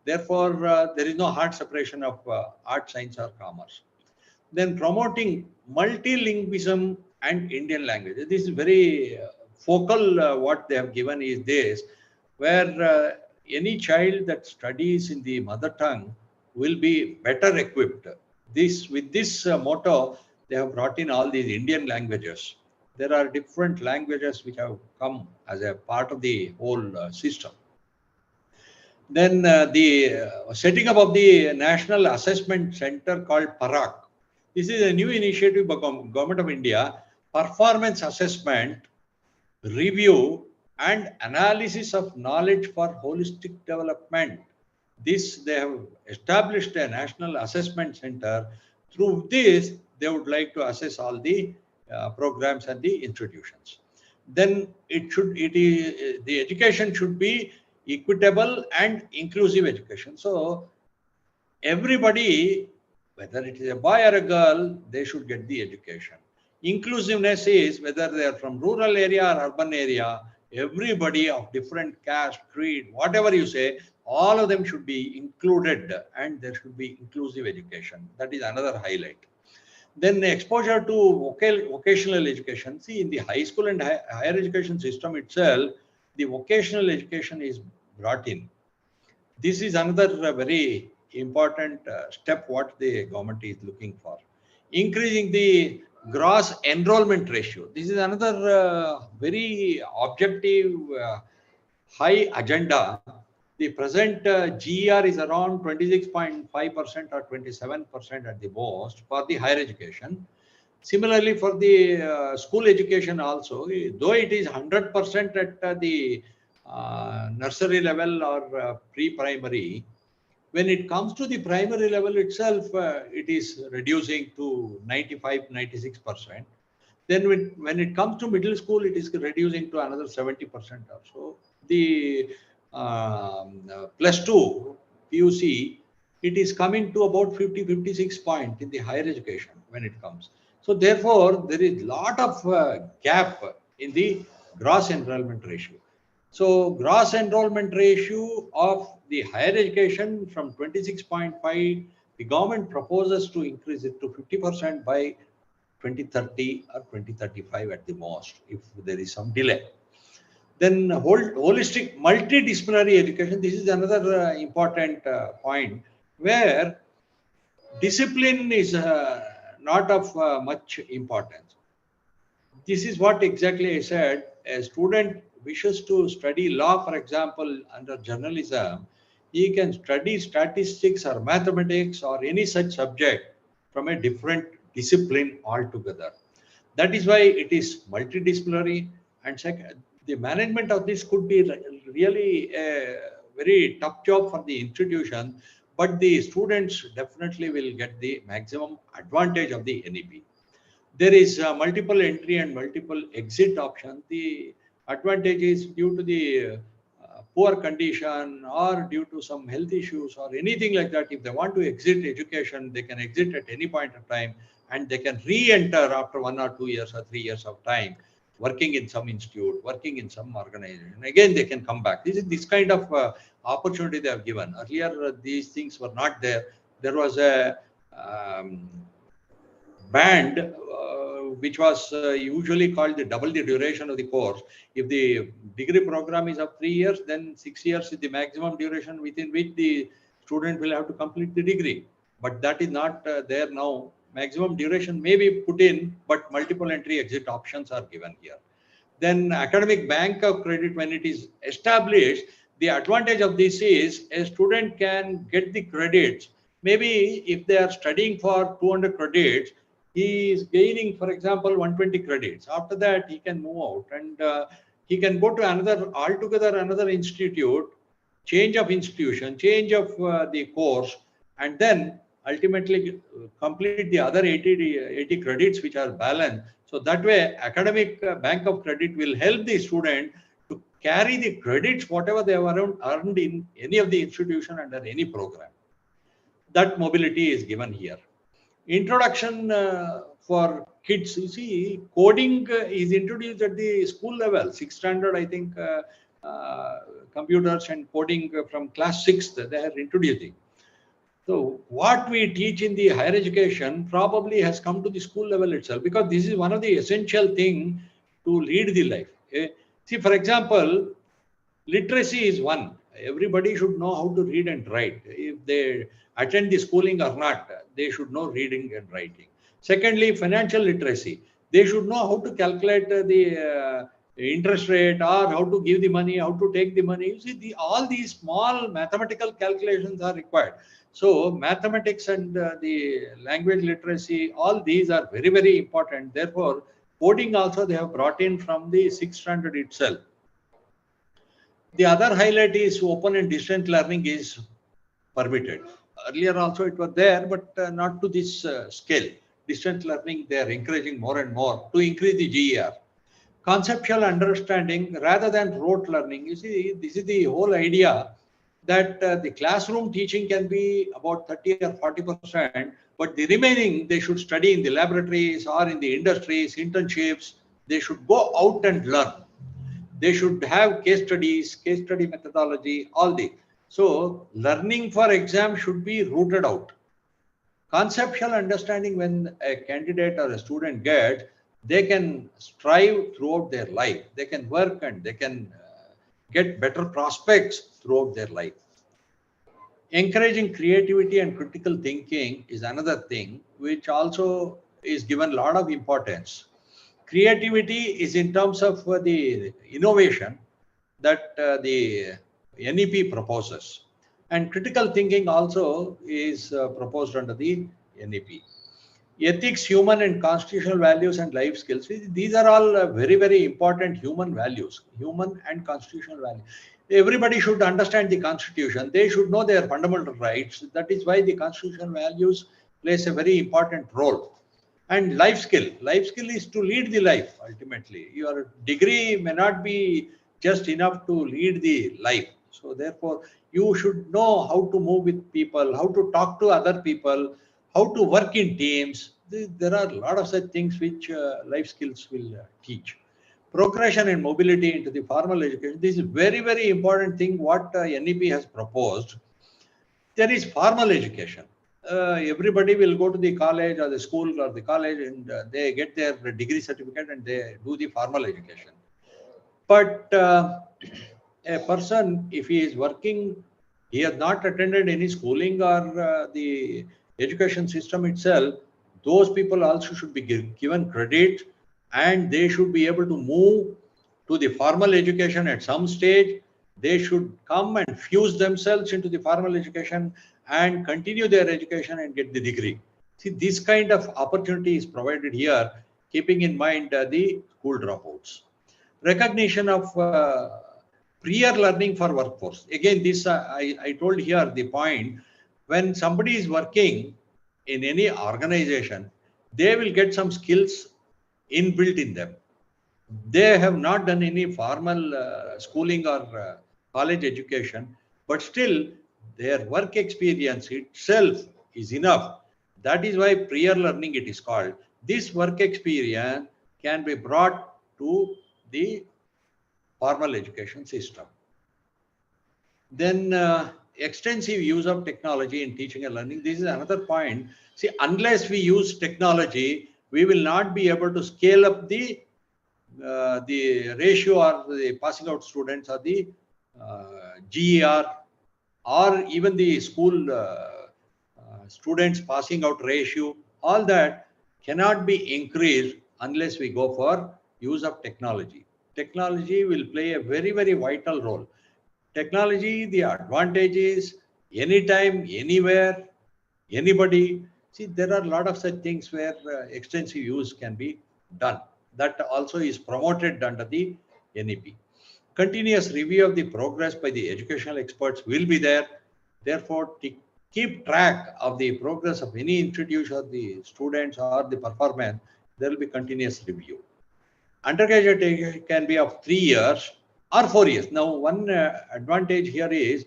Therefore, there is no hard separation of art, science, or commerce. Then promoting multilingualism and Indian language. This is very focal. What they have given is this, where any child that studies in the mother tongue will be better equipped. With this motto, they have brought in all these Indian languages. There are different languages which have come as a part of the whole system. Then the setting up of the National Assessment Center called PARAK. This is a new initiative by Government of India, performance assessment, review and analysis of knowledge for holistic development. This, they have established a National Assessment Center. Through this, they would like to assess all the programs and the institutions. Then the education should be equitable and inclusive education. So everybody, whether it is a boy or a girl, they should get the education. Inclusiveness is whether they are from rural area or urban area, everybody of different caste, creed, whatever you say, all of them should be included and there should be inclusive education. That is another highlight. Then exposure to vocational education. See, in the high school and higher education system itself, the vocational education is brought in. This is another very important step what the government is looking for. Increasing the gross enrollment ratio. This is another very objective, high agenda. The present GER is around 26.5% or 27% at the most for the higher education. Similarly, for the school education also, though it is 100% at the nursery level or pre-primary, when it comes to the primary level itself, it is reducing to 95-96%. Then when it comes to middle school, it is reducing to another 70% or so. The plus 2 PUC, it is coming to about 50-56 point in the higher education when it comes. So therefore, there is lot of gap in the gross enrollment ratio. So gross enrollment ratio of the higher education from 26.5, the government proposes to increase it to 50% by 2030 or 2035 at the most, if there is some delay. Then holistic multidisciplinary education. This is another important point where discipline is not of much importance. This is what exactly I said. A student wishes to study law, for example, under journalism, he can study statistics or mathematics or any such subject from a different discipline altogether. That is why it is multidisciplinary. And second, the management of this could be really a very tough job for the institution, but the students definitely will get the maximum advantage of the NEP. There is multiple entry and multiple exit option. The advantage is due to the poor condition or due to some health issues or anything like that. If they want to exit education, they can exit at any point of time and they can re-enter after 1 or 2 years or 3 years of time, working in some institute, working in some organization. Again, they can come back. This is this kind of opportunity they have given. Earlier, these things were not there. there was a band which was usually called double the duration of the course. If the degree program is of 3 years, then 6 years is the maximum duration within which the student will have to complete the degree. But that is not there now. Maximum duration may be put in, but multiple entry exit options are given here. Then academic bank of credit, when it is established, the advantage of this is a student can get the credits. Maybe if they are studying for 200 credits, he is gaining, for example, 120 credits. After that, he can move out and he can go to another institute, change of institution, change of the course, and then ultimately complete the other 80 credits which are balanced. So that way, academic bank of credit will help the student to carry the credits, whatever they have earned in any of the institution under any program. That mobility is given here. Introduction for kids, you see, coding is introduced at the school level, 6th standard, I think, computers and coding from class 6th, they are introducing. So what we teach in the higher education probably has come to the school level itself, because this is one of the essential thing to lead the life. See, for example, literacy is one. Everybody should know how to read and write. If they attend the schooling or not, they should know reading and writing. Secondly, financial literacy. They should know how to calculate the interest rate, or how to give the money, how to take the money. You see, all these small mathematical calculations are required. So mathematics and the language literacy, all these are very, very important. Therefore, coding also they have brought in from the 6th standard itself. The other highlight is open and distance learning is permitted. Earlier also it was there, but not to this scale. Distance learning, they are encouraging more and more to increase the GER. Conceptual understanding rather than rote learning. You see, this is the whole idea that the classroom teaching can be about 30 or 40%, but the remaining they should study in the laboratories or in the industries, internships. They should go out and learn. They should have case studies, case study methodology, all these. So learning for exam should be rooted out. Conceptual understanding, when a candidate or a student gets, they can strive throughout their life. They can work and they can get better prospects throughout their life. Encouraging creativity and critical thinking is another thing which also is given a lot of importance. Creativity is in terms of the innovation that the NEP proposes, and critical thinking also is proposed under the NEP. Ethics, human and constitutional values, and life skills. These are all very, very important human values, human and constitutional values. Everybody should understand the Constitution. They should know their fundamental rights. That is why the constitutional values plays a very important role. And life skill. Life skill is to lead the life, ultimately. Your degree may not be just enough to lead the life. So therefore, you should know how to move with people, how to talk to other people, how to work in teams. There are a lot of such things which life skills will teach. Progression and mobility into the formal education. This is a very, very important thing what NEP has proposed. There is formal education. Everybody will go to the college or the school or the college, and they get their degree certificate and they do the formal education. But a person, if he is working, he has not attended any schooling or the education system itself, those people also should be given credit, and they should be able to move to the formal education at some stage. They should come and fuse themselves into the formal education and continue their education and get the degree. See, this kind of opportunity is provided here, keeping in mind the school dropouts. Recognition of prior learning for workforce. Again, this I told here the point, when somebody is working in any organization, they will get some skills inbuilt in them. They have not done any formal schooling or college education, but still their work experience itself is enough. That is why prior learning it is called. This work experience can be brought to the formal education system. Then extensive use of technology in teaching and learning. This is another point. See, unless we use technology, we will not be able to scale up the ratio or the passing out students or the GER or even the school students passing out ratio. All that cannot be increased unless we go for use of technology. Technology will play a very, very vital role. Technology, the advantage is anytime, anywhere, anybody. See, there are a lot of such things where extensive use can be done. That also is promoted under the NEP. Continuous review of the progress by the educational experts will be there. Therefore, to keep track of the progress of any institution, the students or the performance, there will be continuous review. Undergraduate can be of 3 years or 4 years. Now, one advantage here is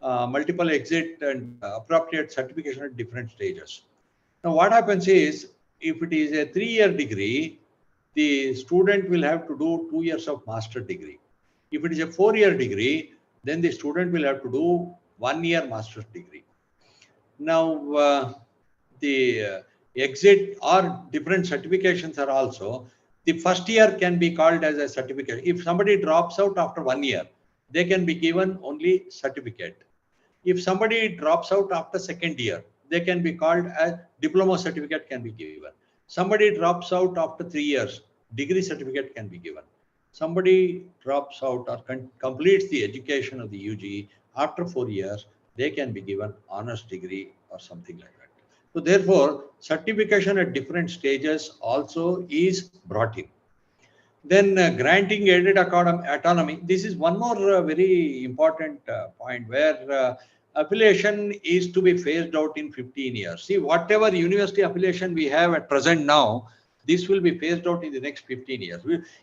multiple exit and appropriate certification at different stages. Now, what happens is, if it is a 3-year degree, the student will have to do 2 years of master degree. If it is a 4-year degree, then the student will have to do 1 year master's degree. Now, the exit or different certifications are also, the first year can be called as a certificate. If somebody drops out after 1 year, they can be given only certificate. If somebody drops out after 2nd year, they can be called as diploma certificate can be given. Somebody drops out after 3 years, degree certificate can be given. Somebody drops out or completes the education of the UG after 4 years, they can be given honors degree or something like that. So therefore, certification at different stages also is brought in. Then granting aided autonomy. This is one more very important point where affiliation is to be phased out in 15 years. See, whatever university affiliation we have at present now, this will be phased out in the next 15 years.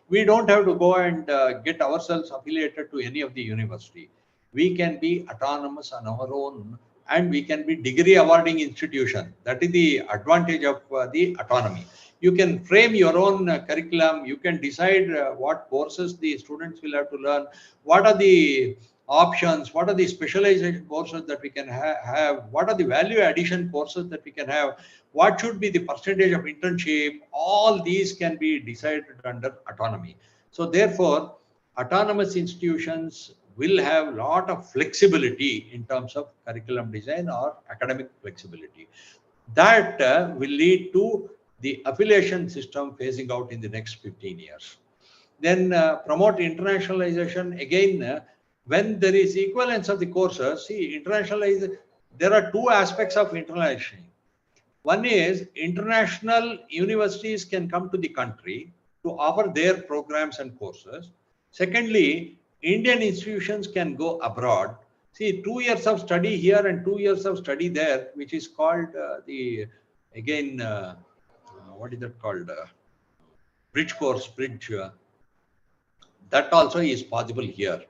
We don't have to go and get ourselves affiliated to any of the university. We can be autonomous on our own, and we can be degree awarding institution. That is the advantage of the autonomy. You can frame your own curriculum. You can decide what courses the students will have to learn. What are the options? What are the specialization courses that we can have? What are the value addition courses that we can have? What should be the percentage of internship? All these can be decided under autonomy. So therefore, autonomous institutions will have a lot of flexibility in terms of curriculum design or academic flexibility. That will lead to the affiliation system phasing out in the next 15 years. Then promote internationalization. Again, when there is equivalence of the courses, see, there are 2 aspects of internationalization. One is international universities can come to the country to offer their programs and courses. Secondly, Indian institutions can go abroad. See, 2 years of study here and 2 years of study there, which is called what is that called? Bridge course, bridge. That also is possible here.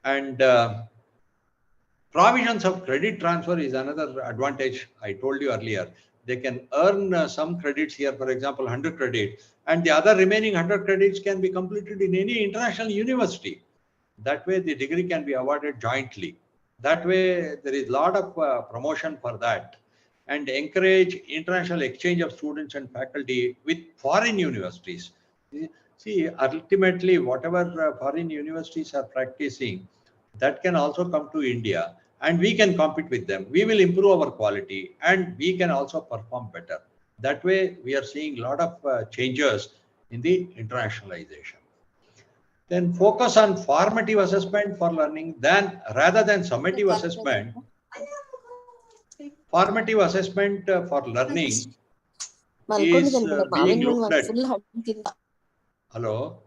And provisions of credit transfer is another advantage I told you earlier. They can earn some credits here, for example, 100 credits, and the other remaining 100 credits can be completed in any international university. That way, the degree can be awarded jointly. That way, there is a lot of promotion for that, and encourage international exchange of students and faculty with foreign universities. See, ultimately, whatever foreign universities are practicing, that can also come to India, and we can compete with them. We will improve our quality, and we can also perform better. That way, we are seeing a lot of changes in the internationalization. Then focus on formative assessment for learning rather than summative assessment. Formative assessment for learning is being looked at. Hello?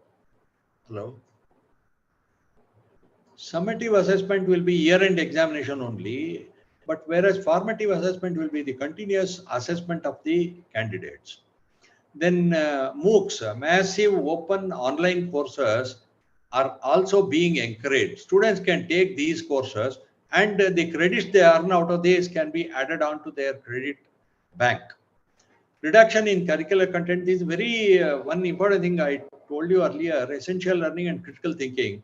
Summative assessment will be year-end examination only, but whereas formative assessment will be the continuous assessment of the candidates. Then MOOCs, massive open online courses, are also being encouraged. Students can take these courses, and the credits they earn out of this can be added on to their credit bank. Reduction in curricular content is very one important thing I told you earlier, essential learning and critical thinking.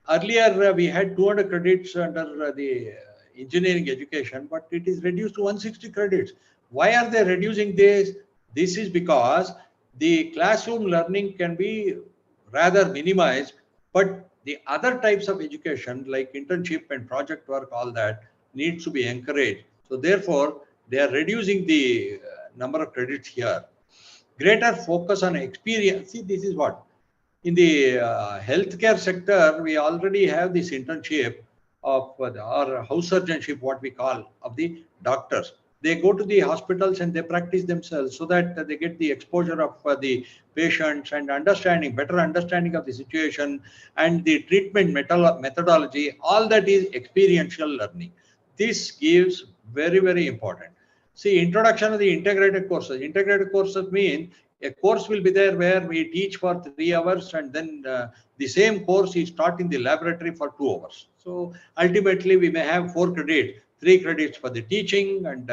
Earlier, we had 200 credits under the engineering education, but it is reduced to 160 credits. Why are they reducing this? This is because the classroom learning can be rather minimized, but the other types of education like internship and project work, all that needs to be encouraged. So therefore, they are reducing the number of credits here. Greater focus on experience. See, this is what in the healthcare sector, we already have this internship of or house surgeonship, what we call, of the doctors. They go to the hospitals and they practice themselves so that they get the exposure of the patients and better understanding of the situation and the treatment methodology. All that is experiential learning. This gives very, very important. See, introduction of the integrated courses. Integrated courses mean a course will be there where we teach for 3 hours and then the same course is taught in the laboratory for 2 hours. So ultimately we may have 4 credits, 3 credits for the teaching and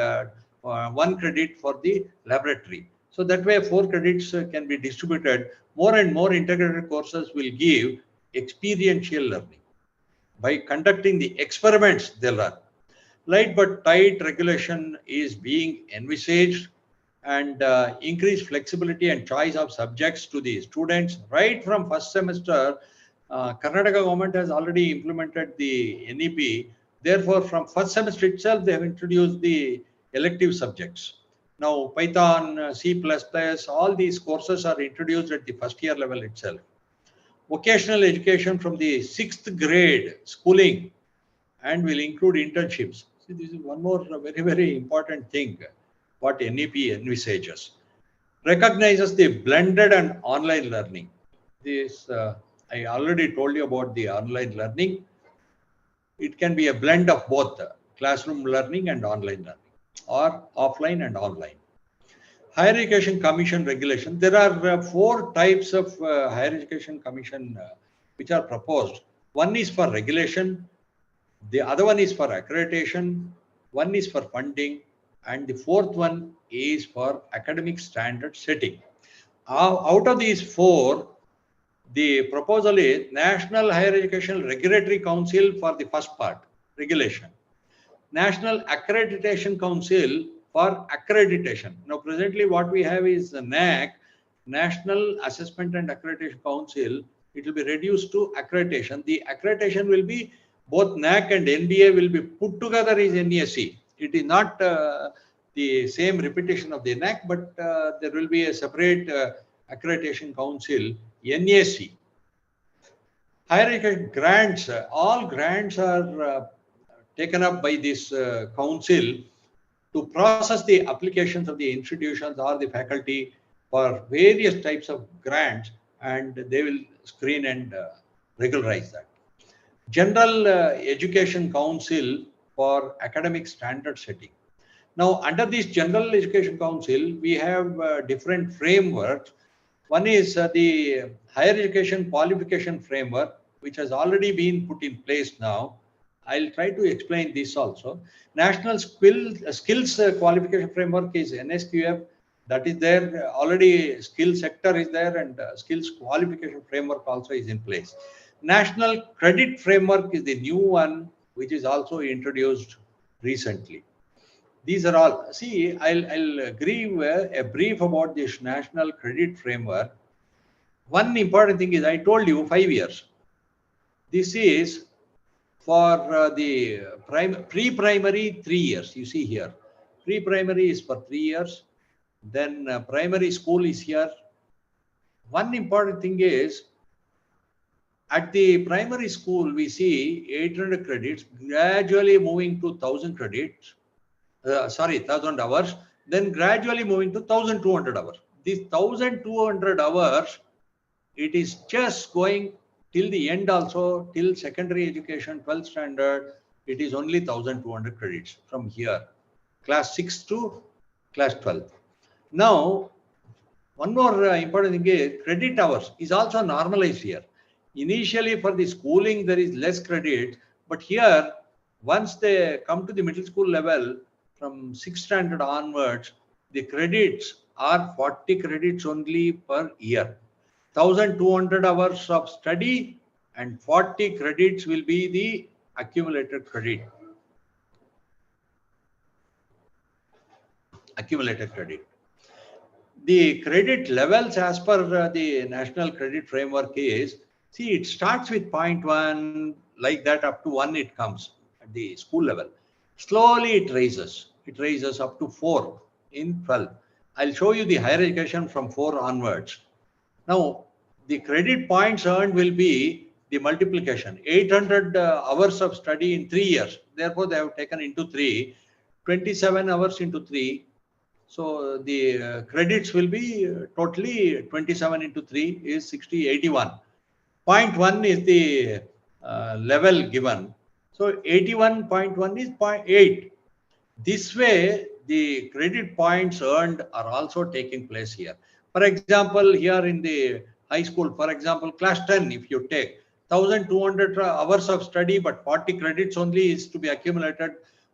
1 credit for the laboratory. So that way 4 credits can be distributed. More and more integrated courses will give experiential learning. By conducting the experiments, they learn. Light but tight regulation is being envisaged and increase flexibility and choice of subjects to the students right from first semester. Karnataka government has already implemented the NEP. Therefore, from first semester itself, they have introduced the elective subjects. Now, Python, C++, all these courses are introduced at the first year level itself. Vocational education from the 6th grade schooling and will include internships. See, this is one more very, very important thing. What NEP envisages. Recognizes the blended and online learning. This, I already told you about the online learning. It can be a blend of both classroom learning and online learning, or offline and online. Higher Education Commission regulation. There are 4 types of Higher Education Commission which are proposed. One is for regulation, the other one is for accreditation, one is for funding, and the 4th one is for academic standard setting. Out of these 4, the proposal is National Higher Education Regulatory Council for the first part, regulation. National Accreditation Council for accreditation. Now, presently what we have is the NAAC, National Assessment and Accreditation Council. It will be reduced to accreditation. The accreditation will be both NAAC and NBA will be put together as NAC. It is not the same repetition of the NAAC, but there will be a separate accreditation council, NAC. Higher education grants, all grants are taken up by this council to process the applications of the institutions or the faculty for various types of grants, and they will screen and regularize that. General Education Council for academic standard setting. Now, under this General Education Council, we have different frameworks. One is the Higher Education Qualification Framework, which has already been put in place now. I'll try to explain this also. National Skills Qualification Framework is NSQF. That is there already. Skill sector is there, and Skills Qualification Framework also is in place. National Credit Framework is the new one, which is also introduced recently. These are all. See, I'll give a brief about this National Credit Framework. One important thing is I told you 5 years. This is for the pre-primary 3 years. You see here, pre-primary is for 3 years. Then primary school is here. One important thing is, at the primary school, we see 800 credits, gradually moving to 1000 credits, 1000 hours, then gradually moving to 1200 hours. These 1200 hours, it is just going till the end also, till secondary education, 12th standard, it is only 1200 credits from here, class 6 to class 12. Now, one more important thing is credit hours is also normalized here. Initially for the schooling, there is less credit, but here, once they come to the middle school level, from 6th standard onwards, the credits are 40 credits only per year. 1200 hours of study and 40 credits will be the accumulated credit. accumulated credit. The credit levels as per the National Credit Framework is, see, it starts with 0.1, like that up to 1 it comes at the school level. Slowly it raises. It raises up to 4 in 12. I'll show you the higher education from 4 onwards. Now, the credit points earned will be the multiplication. 800 hours of study in 3 years. Therefore, they have taken into 3. 27 hours into 3. So the credits will be totally 27 into 3 is 60, 81. 0.1 is the level given. So 81.1 is 0.8. This way, the credit points earned are also taking place here. For example, here in the high school, for example, class 10, if you take 1,200 hours of study, but 40 credits only is to be accumulated,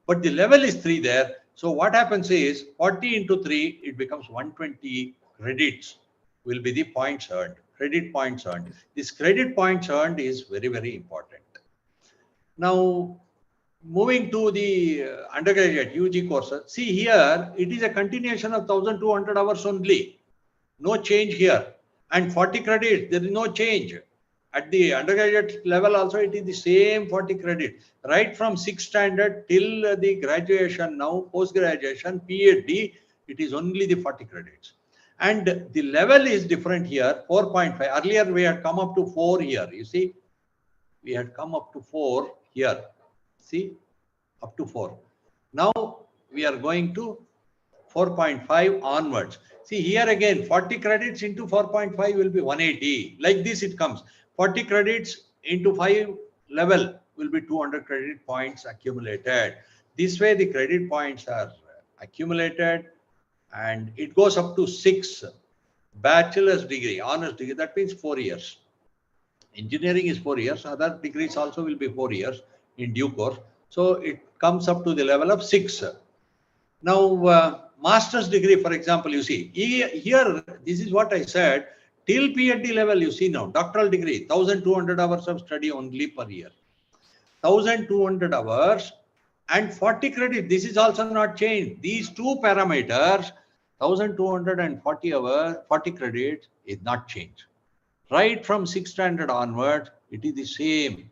but the level is 3 there. So what happens is 40 into 3, it becomes 120 credits will be the points earned, credit points earned. This credit points earned is very, very important. Now, moving to the undergraduate UG courses, see here, it is a continuation of 1,200 hours only. No change here. And 40 credits, there is no change. At the undergraduate level also, it is the same 40 credits. Right from 6th standard till the graduation now, post-graduation, PhD, it is only the 40 credits. And the level is different here, 4.5. Earlier, we had come up to 4 here. You see, we had come up to 4 here. See, up to 4. Now, we are going to 4.5 onwards. See, here again, 40 credits into 4.5 will be 180. Like this, it comes. 40 credits into 5 level will be 200 credit points accumulated. This way, the credit points are accumulated and it goes up to 6. Bachelor's degree, honors degree, that means 4 years. Engineering is 4 years. Other degrees also will be 4 years in due course. So it comes up to the level of 6. Now, master's degree, for example, you see, here, this is what I said, till PhD level, you see now, doctoral degree, 1,200 hours of study only per year. 1,200 hours and 40 credit, this is also not changed. These two parameters, 1,240 hours, 40 credits is not changed. Right from 6th standard onward, it is the same.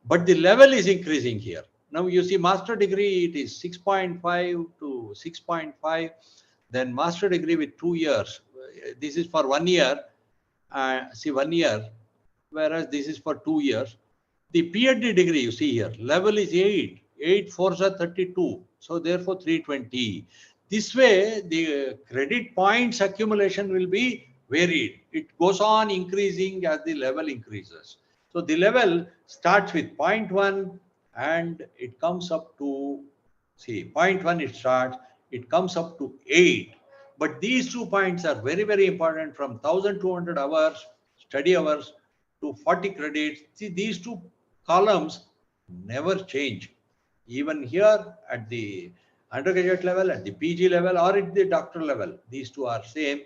But the level is increasing here. Now you see master degree, it is 6.5 to 6.5. Then master degree with 2 years. This is for 1 year. See 1 year, whereas this is for 2 years. The PhD degree, you see here, level is 8. 8 4s are 32. So therefore 320. This way, the credit points accumulation will be varied. It goes on increasing as the level increases. So the level starts with 0.1 and it comes up to, see, 0.1 it starts, it comes up to 8. But these 2 points are very, very important from 1,200 hours, study hours to 40 credits. See, these 2 columns never change. Even here at the undergraduate level, at the PG level, or at the doctoral level, these 2 are same.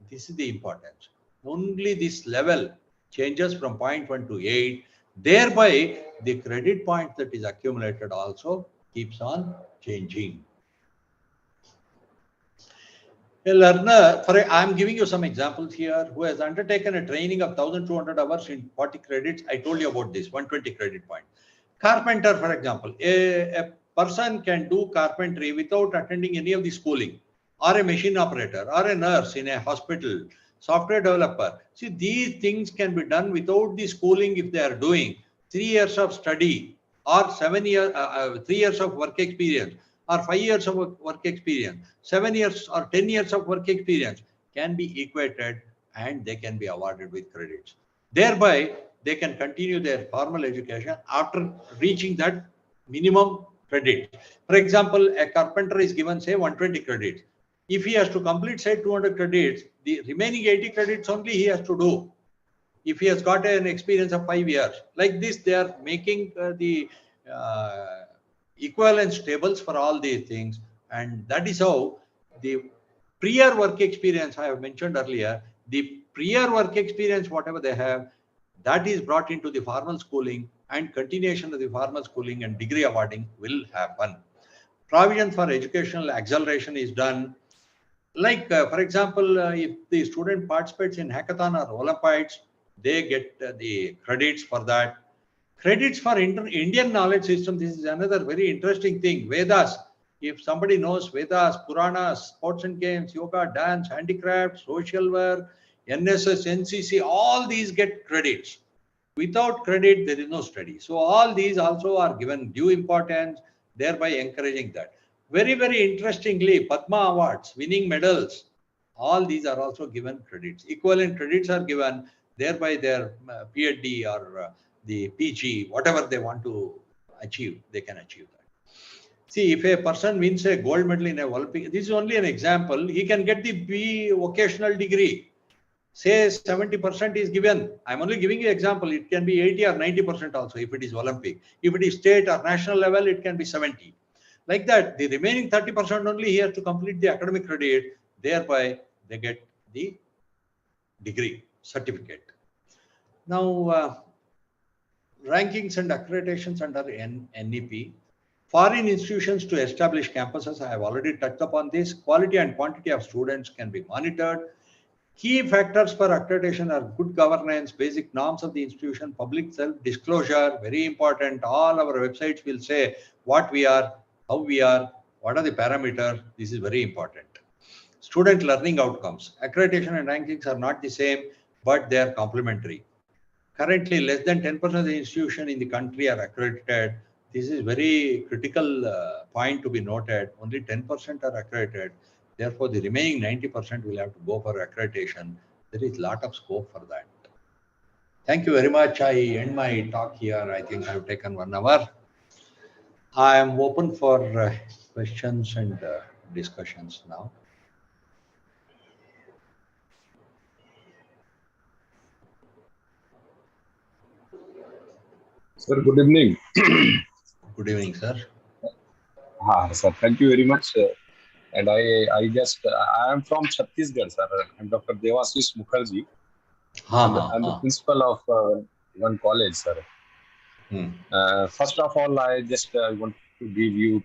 This is the importance. Only this level changes from 0.1 to 8. Thereby, the credit point that is accumulated also keeps on changing. A learner, I'm giving you some examples here, who has undertaken a training of 1,200 hours in 40 credits. I told you about this, 120 credit point. Carpenter, for example, a person can do carpentry without attending any of the schooling, or a machine operator, or a nurse in a hospital, software developer. See, these things can be done without the schooling if they are doing 3 years of study, or 7 years, 3 years of work experience, or 5 years of work experience, 7 years or 10 years of work experience can be equated and they can be awarded with credits. Thereby, they can continue their formal education after reaching that minimum credit. For example, a carpenter is given, say, 120 credits. If he has to complete, say, 200 credits, the remaining 80 credits only he has to do. If he has got an experience of 5 years, like this, they are making the equivalence tables for all these things. And that is how the prior work experience I have mentioned earlier, the prior work experience, whatever they have, that is brought into the formal schooling, and continuation of the formal schooling and degree awarding will happen. Provision for educational acceleration is done. Like, for example, if the student participates in hackathon or Olympiads, they get the credits for that. Credits for Indian knowledge system. This is another very interesting thing. Vedas. If somebody knows Vedas, Puranas, sports and games, yoga, dance, handicraft, social work, NSS, NCC, all these get credits. Without credit, there is no study. So all these also are given due importance, thereby encouraging that. Very, very interestingly, Padma Awards, winning medals, all these are also given credits. Equivalent credits are given, thereby their PhD or the PG, whatever they want to achieve, they can achieve that. See, if a person wins a gold medal in a Olympic, this is only an example, he can get the B vocational degree. Say 70% is given. I'm only giving you example. It can be 80 or 90% also if it is Olympic. If it is state or national level, it can be 70. Like that, the remaining 30% only he has to complete the academic credit. Thereby, they get the degree, certificate. Now, rankings and accreditations under NEP. Foreign institutions to establish campuses. I have already touched upon this. Quality and quantity of students can be monitored. Key factors for accreditation are good governance, basic norms of the institution, public self-disclosure, very important. All our websites will say what we are, how we are, what are the parameters. This is very important. Student learning outcomes. Accreditation and rankings are not the same, but they are complementary. Currently, less than 10% of the institutions in the country are accredited. This is very critical point to be noted. Only 10% are accredited. Therefore, the remaining 90% will have to go for accreditation. There is a lot of scope for that. Thank you very much. I end my talk here. I think I have taken 1 hour. I am open for questions and discussions now. Sir, good evening. Good evening, sir. Sir, thank you very much. And I am from Chhattisgarh, sir. I'm Dr. Devashish Mukherjee. I'm the principal of one college, sir. First of all, I just want to give you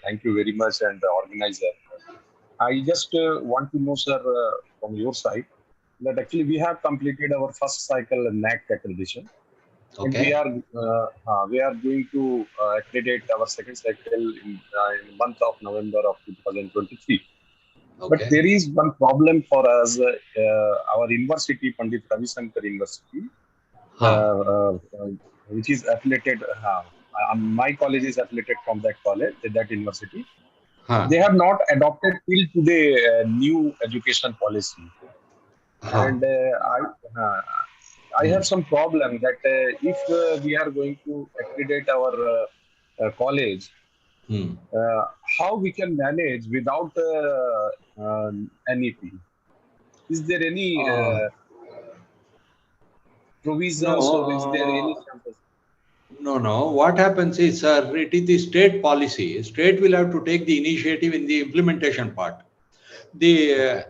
thank you very much and the organizer. I just want to know, sir, from your side, that actually we have completed our first cycle NAAC accreditation. Okay. And we are going to accredit our second cycle in the month of November of 2023. Okay. But there is one problem for us. Our university, Pandit Ravi Shankar University, which is affiliated. My college is affiliated from that college, that university. They have not adopted till today new education policy, and I have some problem that if we are going to accredit our college, how we can manage without NEP? Is there any provisions or is there any? No. What happens is, sir, it is the state policy. State will have to take the initiative in the implementation part. The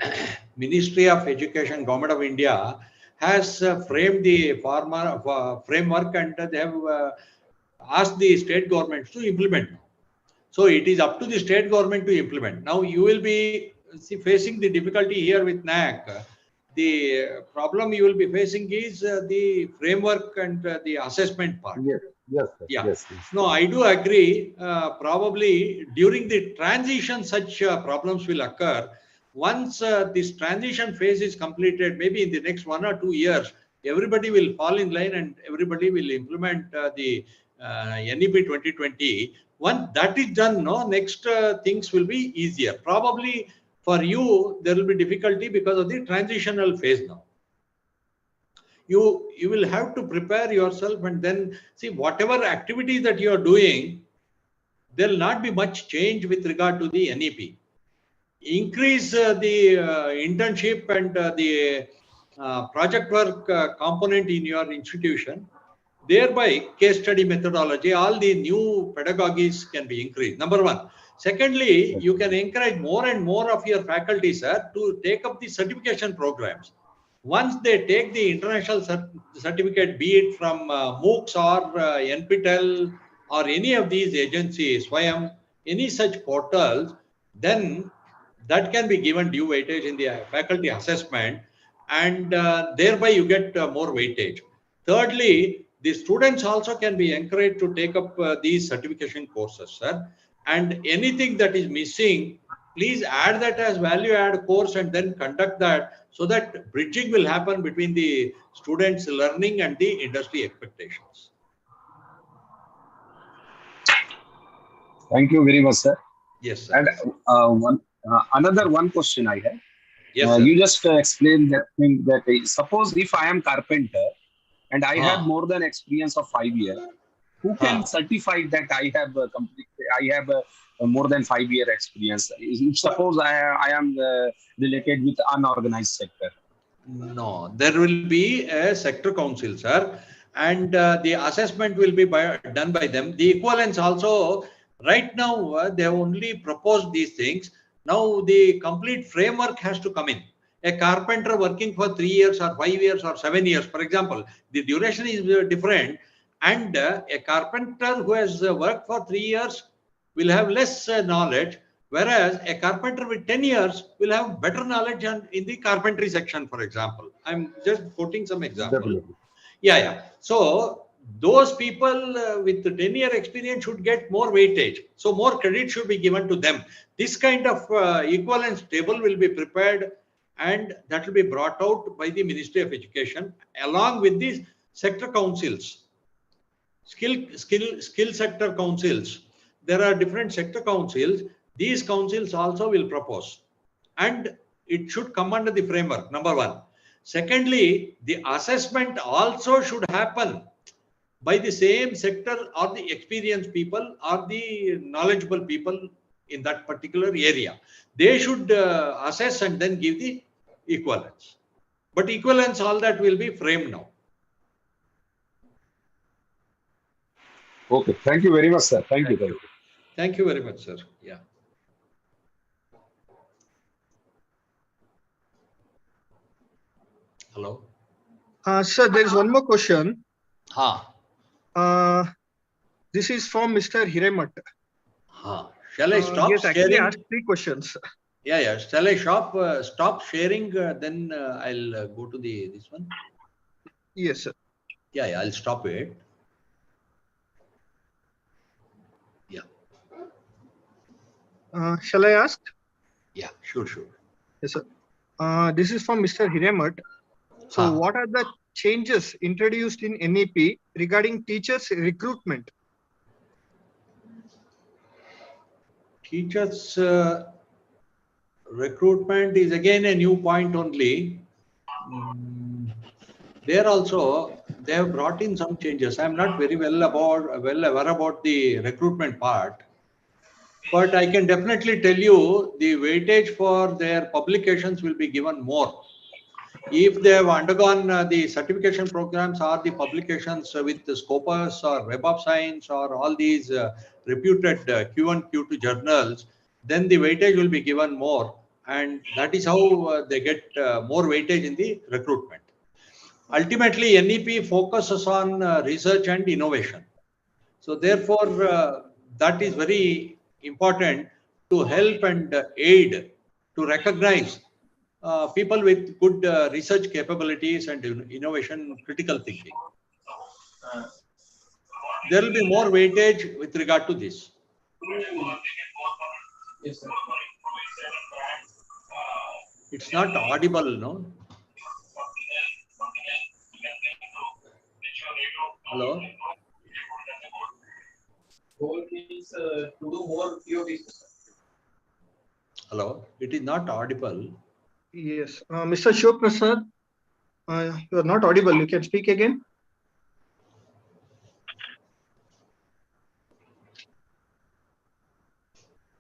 Ministry of Education, Government of India, has framed the framework and they have asked the state governments to implement. So it is up to the state government to implement. Now you will be facing the difficulty here with NAAC. The problem you will be facing is the framework and the assessment part. Yes. No, I do agree. Probably during the transition, such problems will occur. Once this transition phase is completed, maybe in the next 1 or 2 years, everybody will fall in line and everybody will implement the NEP 2020. Once that is done, next things will be easier. Probably for you, there will be difficulty because of the transitional phase now. You will have to prepare yourself and then see whatever activities that you are doing, there will not be much change with regard to the NEP. Increase the internship and the project work component in your institution. Thereby, case study methodology, all the new pedagogies can be increased. Number one. Secondly, you can encourage more and more of your faculty, sir, to take up the certification programs. Once they take the international certificate, be it from MOOCs or NPTEL or any of these agencies, SWAYAM, any such portals, then that can be given due weightage in the faculty assessment, and thereby you get more weightage. Thirdly, the students also can be encouraged to take up these certification courses, sir. And anything that is missing, please add that as value add course and then conduct that, so that bridging will happen between the students' learning and the industry expectations. Thank you very much, sir. Yes, sir. And another one question I have. Yes, sir. You just explained that thing that suppose if I am carpenter and I have more than experience of 5 years, who can certify that I have more than 5 year experience? If suppose I am related with unorganized sector. No, there will be a sector council, sir, and the assessment will be done by them. The equivalence also, right now, they have only proposed these things. Now the complete framework has to come in. A carpenter working for 3 years or 5 years or 7 years, for example, the duration is different, and a carpenter who has worked for 3 years will have less knowledge, whereas a carpenter with 10 years will have better knowledge in the carpentry section, for example. I'm just quoting some example. Definitely. Yeah. So those people with the 10-year experience should get more weightage. So more credit should be given to them. This kind of equivalence table will be prepared, and that will be brought out by the Ministry of Education along with the sector councils, skill sector councils. There are different sector councils. These councils also will propose, and it should come under the framework, number one. Secondly, the assessment also should happen by the same sector or the experienced people or the knowledgeable people in that particular area. They should assess and then give the equivalence. But equivalence, all that will be framed now. Okay, thank you very much, sir. Thank you. Thank you very much, sir. Yeah. Hello. Sir, there is one more question. This is from Mr. Hiremat. Shall I stop yes, actually sharing? asked 3 questions. Yeah. Shall I stop sharing? Then I'll go to this one. Yes, sir. Yeah, I'll stop it. Yeah. Shall I ask? Yeah, sure. Yes, sir. This is from Mr. Hiremat. So what are the changes introduced in NEP regarding teachers recruitment? Teachers recruitment is again a new point only. There also they have brought in some changes. I'm not very well aware about the recruitment part, but I can definitely tell you the weightage for their publications will be given more. If they have undergone the certification programs or the publications with the Scopus or Web of Science or all these reputed Q1, Q2 journals, then the weightage will be given more, and that is how they get more weightage in the recruitment. Ultimately, NEP focuses on research and innovation. So therefore, that is very important to help and aid to recognize people with good research capabilities and innovation, critical thinking. There will be more weightage with regard to this. Yes, sir. It's not audible, no? Hello? Goal is to do more POVs. Hello? It is not audible. Yes. Mr. Shiv Prasad, you are not audible. You can speak again.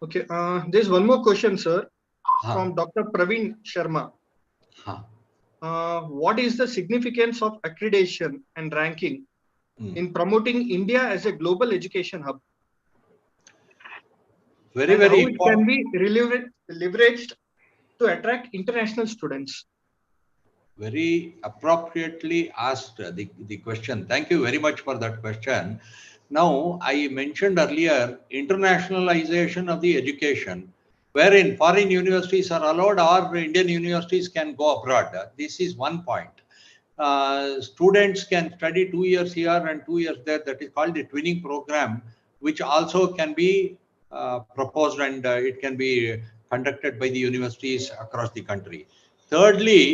Okay. There's one more question, sir, from Dr. Praveen Sharma. What is the significance of accreditation and ranking in promoting India as a global education hub? Very how it important. can be leveraged to attract international students? Very appropriately asked the question. Thank you very much for that question. Now, I mentioned earlier internationalization of the education. wherein foreign universities are allowed or Indian universities can go abroad. This is one point. Students can study 2 years here and 2 years there. That is called the twinning program, which also can be proposed, and it can be conducted by the universities across the country. Thirdly,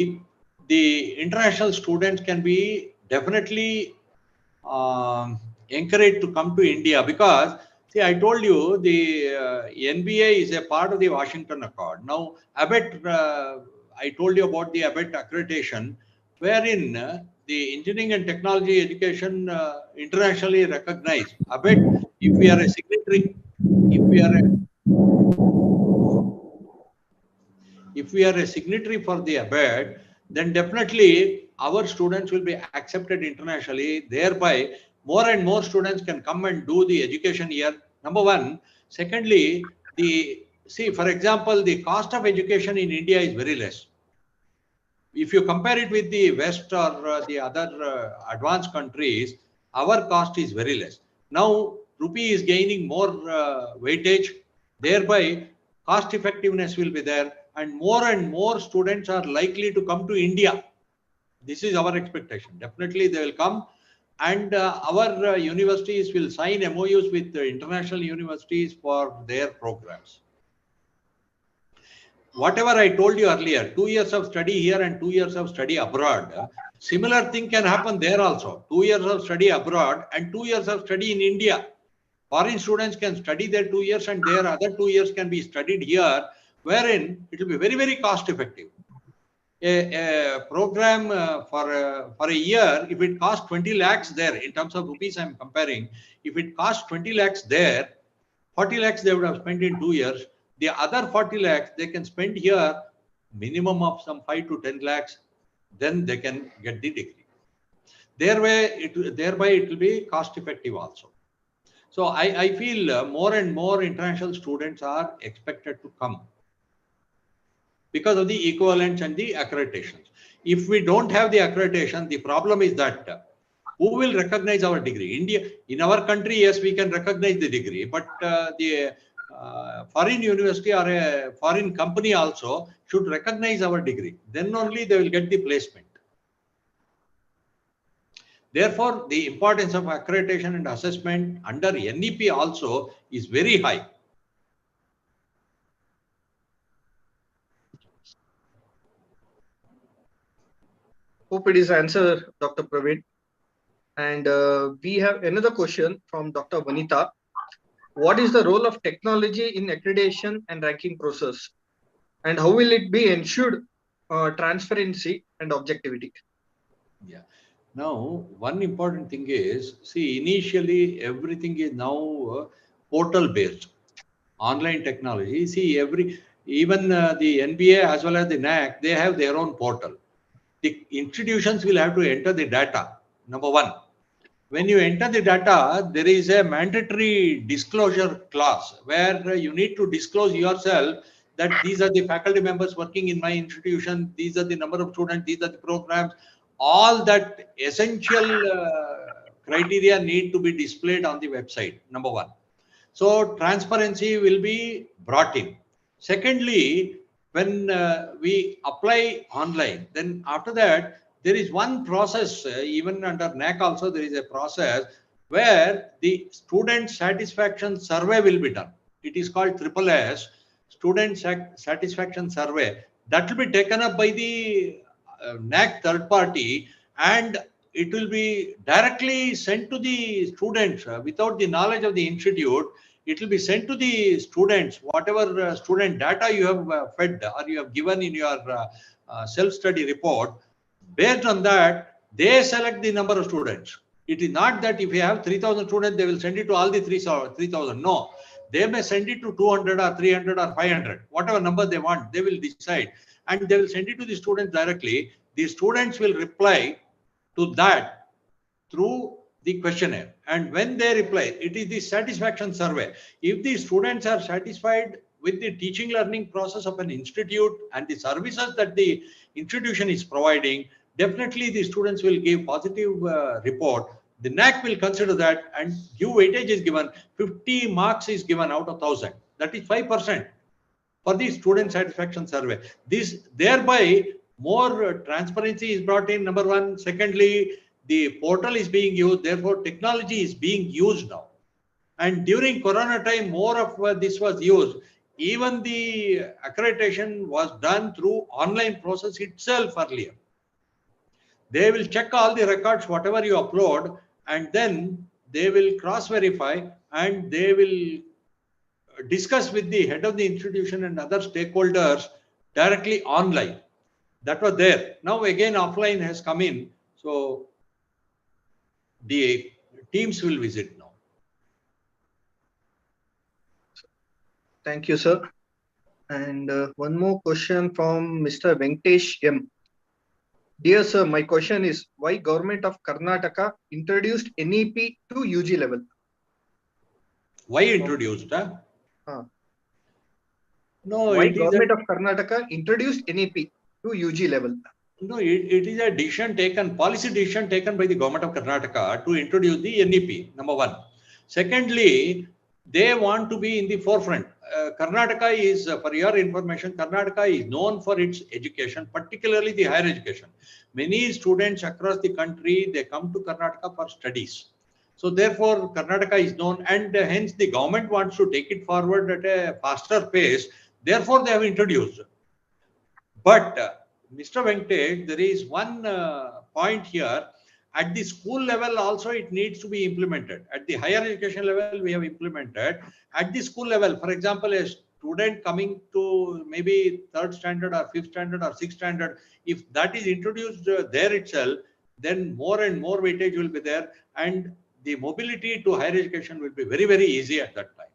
the international students can be definitely encouraged to come to India, because see, I told you the NBA is a part of the Washington Accord. Now, ABET, I told you about the ABET accreditation, wherein the engineering and technology education internationally recognized. ABET, if we are a signatory, if we are a signatory for the ABET, then definitely our students will be accepted internationally. Thereby, more and more students can come and do the education here. Number one. Secondly, for example, the cost of education in India is very less. If you compare it with the West or the other advanced countries, our cost is very less. Now, rupee is gaining more weightage. Thereby, cost effectiveness will be there, and more students are likely to come to India. This is our expectation. Definitely, they will come, and our universities will sign MOUs with the international universities for their programs. Whatever I told you earlier, 2 years of study here and 2 years of study abroad, similar thing can happen there also. 2 years of study abroad and 2 years of study in India. Foreign students can study their 2 years and their other 2 years can be studied here, wherein it will be very, very cost effective. A program for a year, if it costs 20 lakhs there, in terms of rupees I'm comparing, if it costs 20 lakhs there, 40 lakhs they would have spent in 2 years. The other 40 lakhs they can spend here, minimum of some 5 to 10 lakhs, then they can get the degree. Thereby it will be cost effective also. So I feel more and more international students are expected to come because of the equivalence and the accreditations. If we don't have the accreditation, the problem is that who will recognize our degree? India, in our country, yes, we can recognize the degree, but the foreign university or a foreign company also should recognize our degree. Then only they will get the placement. Therefore, the importance of accreditation and assessment under NEP also is very high. Hope it is answered, Dr. Praveen. And we have another question from Dr. Vanita. What is the role of technology in accreditation and ranking process? And how will it be ensured transparency and objectivity? Yeah. Now, one important thing is, see, initially everything is now portal based, online technology. See, even the NBA as well as the NAC, they have their own portal. The institutions will have to enter the data, number one. When you enter the data, there is a mandatory disclosure clause where you need to disclose yourself that these are the faculty members working in my institution, these are the number of students, these are the programs. All that essential criteria need to be displayed on the website, number one. So transparency will be brought in. Secondly, when we apply online, then after that, there is one process, even under NAC also, there is a process where the student satisfaction survey will be done. It is called SSS, Student Satisfaction Survey. That will be taken up by the NAC third party, and it will be directly sent to the students without the knowledge of the institute. It will be sent to the students, whatever student data you have fed or you have given in your self-study report. Based on that, they select the number of students. It is not that if you have 3,000 students, they will send it to all the 3,000. No, they may send it to 200 or 300 or 500, whatever number they want, they will decide. And they will send it to the students directly. The students will reply to that through the questionnaire. And when they reply, it is the satisfaction survey. If the students are satisfied with the teaching learning process of an institute and the services that the institution is providing, definitely the students will give positive report. The NAC will consider that and give weightage is given. 50 marks is given out of 1,000. That is 5%. for the student satisfaction survey. This thereby more transparency is brought in, number one. Secondly, the portal is being used, therefore technology is being used now. And during Corona time, more of this was used. Even the accreditation was done through online process itself earlier. They will check all the records, whatever you upload, and then they will cross-verify and they will discuss with the head of the institution and other stakeholders directly online. That was there. Now again offline has come in. So the teams will visit now. Thank you, sir. And one more question from Mr. Venkatesh M. Dear sir, my question is, why government of Karnataka introduced NEP to UG level? Why introduced? No, why government of Karnataka introduced NEP to UG level? No, it is a decision taken, policy decision taken by the government of Karnataka to introduce the NEP, number one. Secondly, they want to be in the forefront. Karnataka is, for your information, Karnataka is known for its education, particularly the higher education. Many students across the country, they come to Karnataka for studies. So therefore, Karnataka is known, and hence the government wants to take it forward at a faster pace. Therefore, they have introduced. But Mr. Venkatesh, there is one point here. At the school level also, it needs to be implemented. At the higher education level, we have implemented. At the school level, for example, a student coming to maybe 3rd standard or 5th standard or 6th standard, if that is introduced there itself, then more and more weightage will be there, and the mobility to higher education will be very, very easy at that time.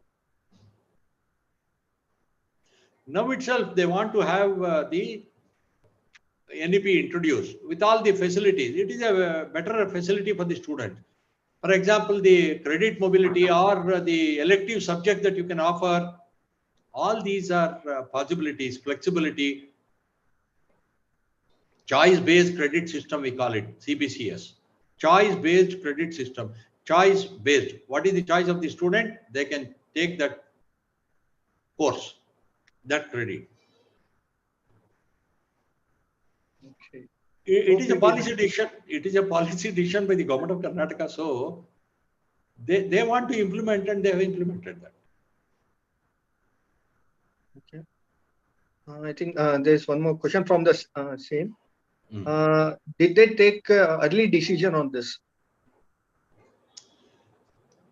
Now itself, they want to have the NEP introduced with all the facilities. It is a better facility for the student. For example, the credit mobility or the elective subject that you can offer, all these are possibilities, flexibility, choice-based credit system, we call it CBCS. Choice-based credit system. Choice-based. What is the choice of the student? They can take that course, that credit. Okay. It is a policy decision. It is a policy decision by the government of Karnataka. So they want to implement, and they have implemented that. Okay. I think there's one more question from the same. Did they take early decision on this?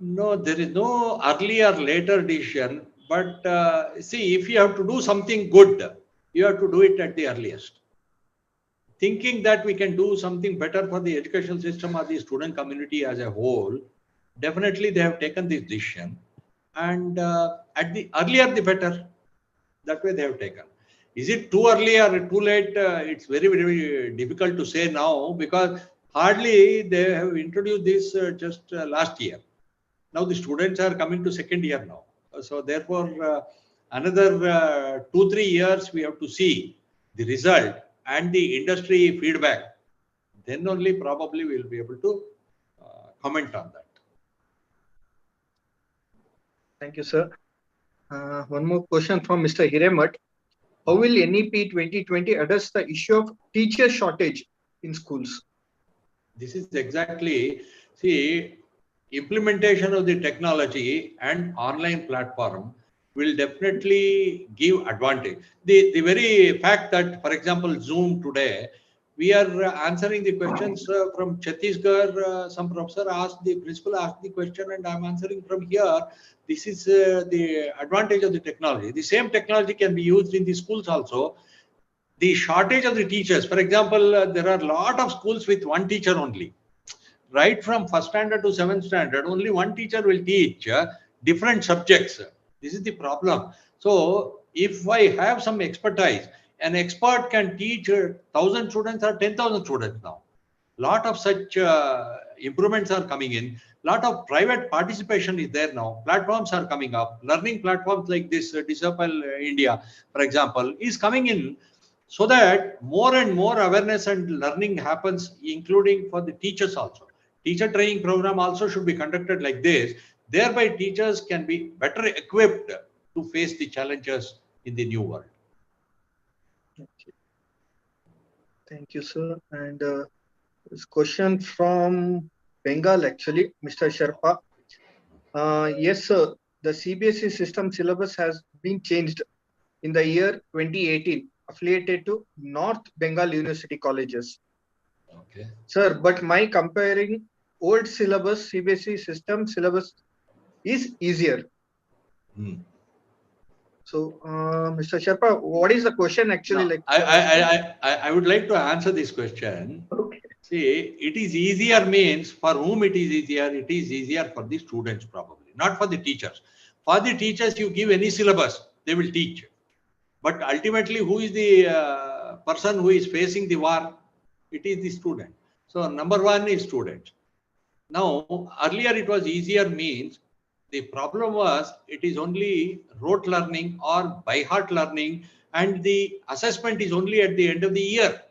No, there is no early or later decision. But see, if you have to do something good, you have to do it at the earliest. Thinking that we can do something better for the educational system or the student community as a whole, definitely they have taken this decision. And at the earlier, the better. That way they have taken. Is it too early or too late? It's very, very difficult to say now, because hardly they have introduced this just last year. Now the students are coming to 2nd year now. So therefore, another 2-3 years we have to see the result and the industry feedback. Then only probably we will be able to comment on that. Thank you, sir. One more question from Mr. Hiremat. How will NEP 2020 address the issue of teacher shortage in schools? This is exactly, see, implementation of the technology and online platform will definitely give advantage. The very fact that, for example, Zoom today, we are answering the questions from Chhattisgarh. Some professor asked, the principal asked the question, and I'm answering from here. This is the advantage of the technology. The same technology can be used in the schools also. The shortage of the teachers, for example, there are a lot of schools with one teacher only. Right from 1st standard to 7th standard, only one teacher will teach different subjects. This is the problem. So if I have some expertise, an expert can teach 1,000 students or 10,000 students now. Lot of such improvements are coming in. Lot of private participation is there now. Platforms are coming up. Learning platforms like this, Disciple India, for example, is coming in, so that more and more awareness and learning happens, including for the teachers also. Teacher training program also should be conducted like this. Thereby, teachers can be better equipped to face the challenges in the new world. Okay. Thank you, sir. And this question from Bengal, actually, Mr. Sharpa. Yes, sir. The CBSE system syllabus has been changed in the year 2018, affiliated to North Bengal University colleges. Okay. Sir, but my comparing old syllabus, CBSE system syllabus is easier. So, Mr. Sharpa, what is the question actually? No, like? I would like to answer this question. Okay. See, it is easier means for whom it is easier? It is easier for the students probably, not for the teachers. For the teachers, you give any syllabus, they will teach. But ultimately, who is the person who is facing the war? It is the student. So number one is students. Now, earlier it was easier means the problem was it is only rote learning or by heart learning, and the assessment is only at the end of the year.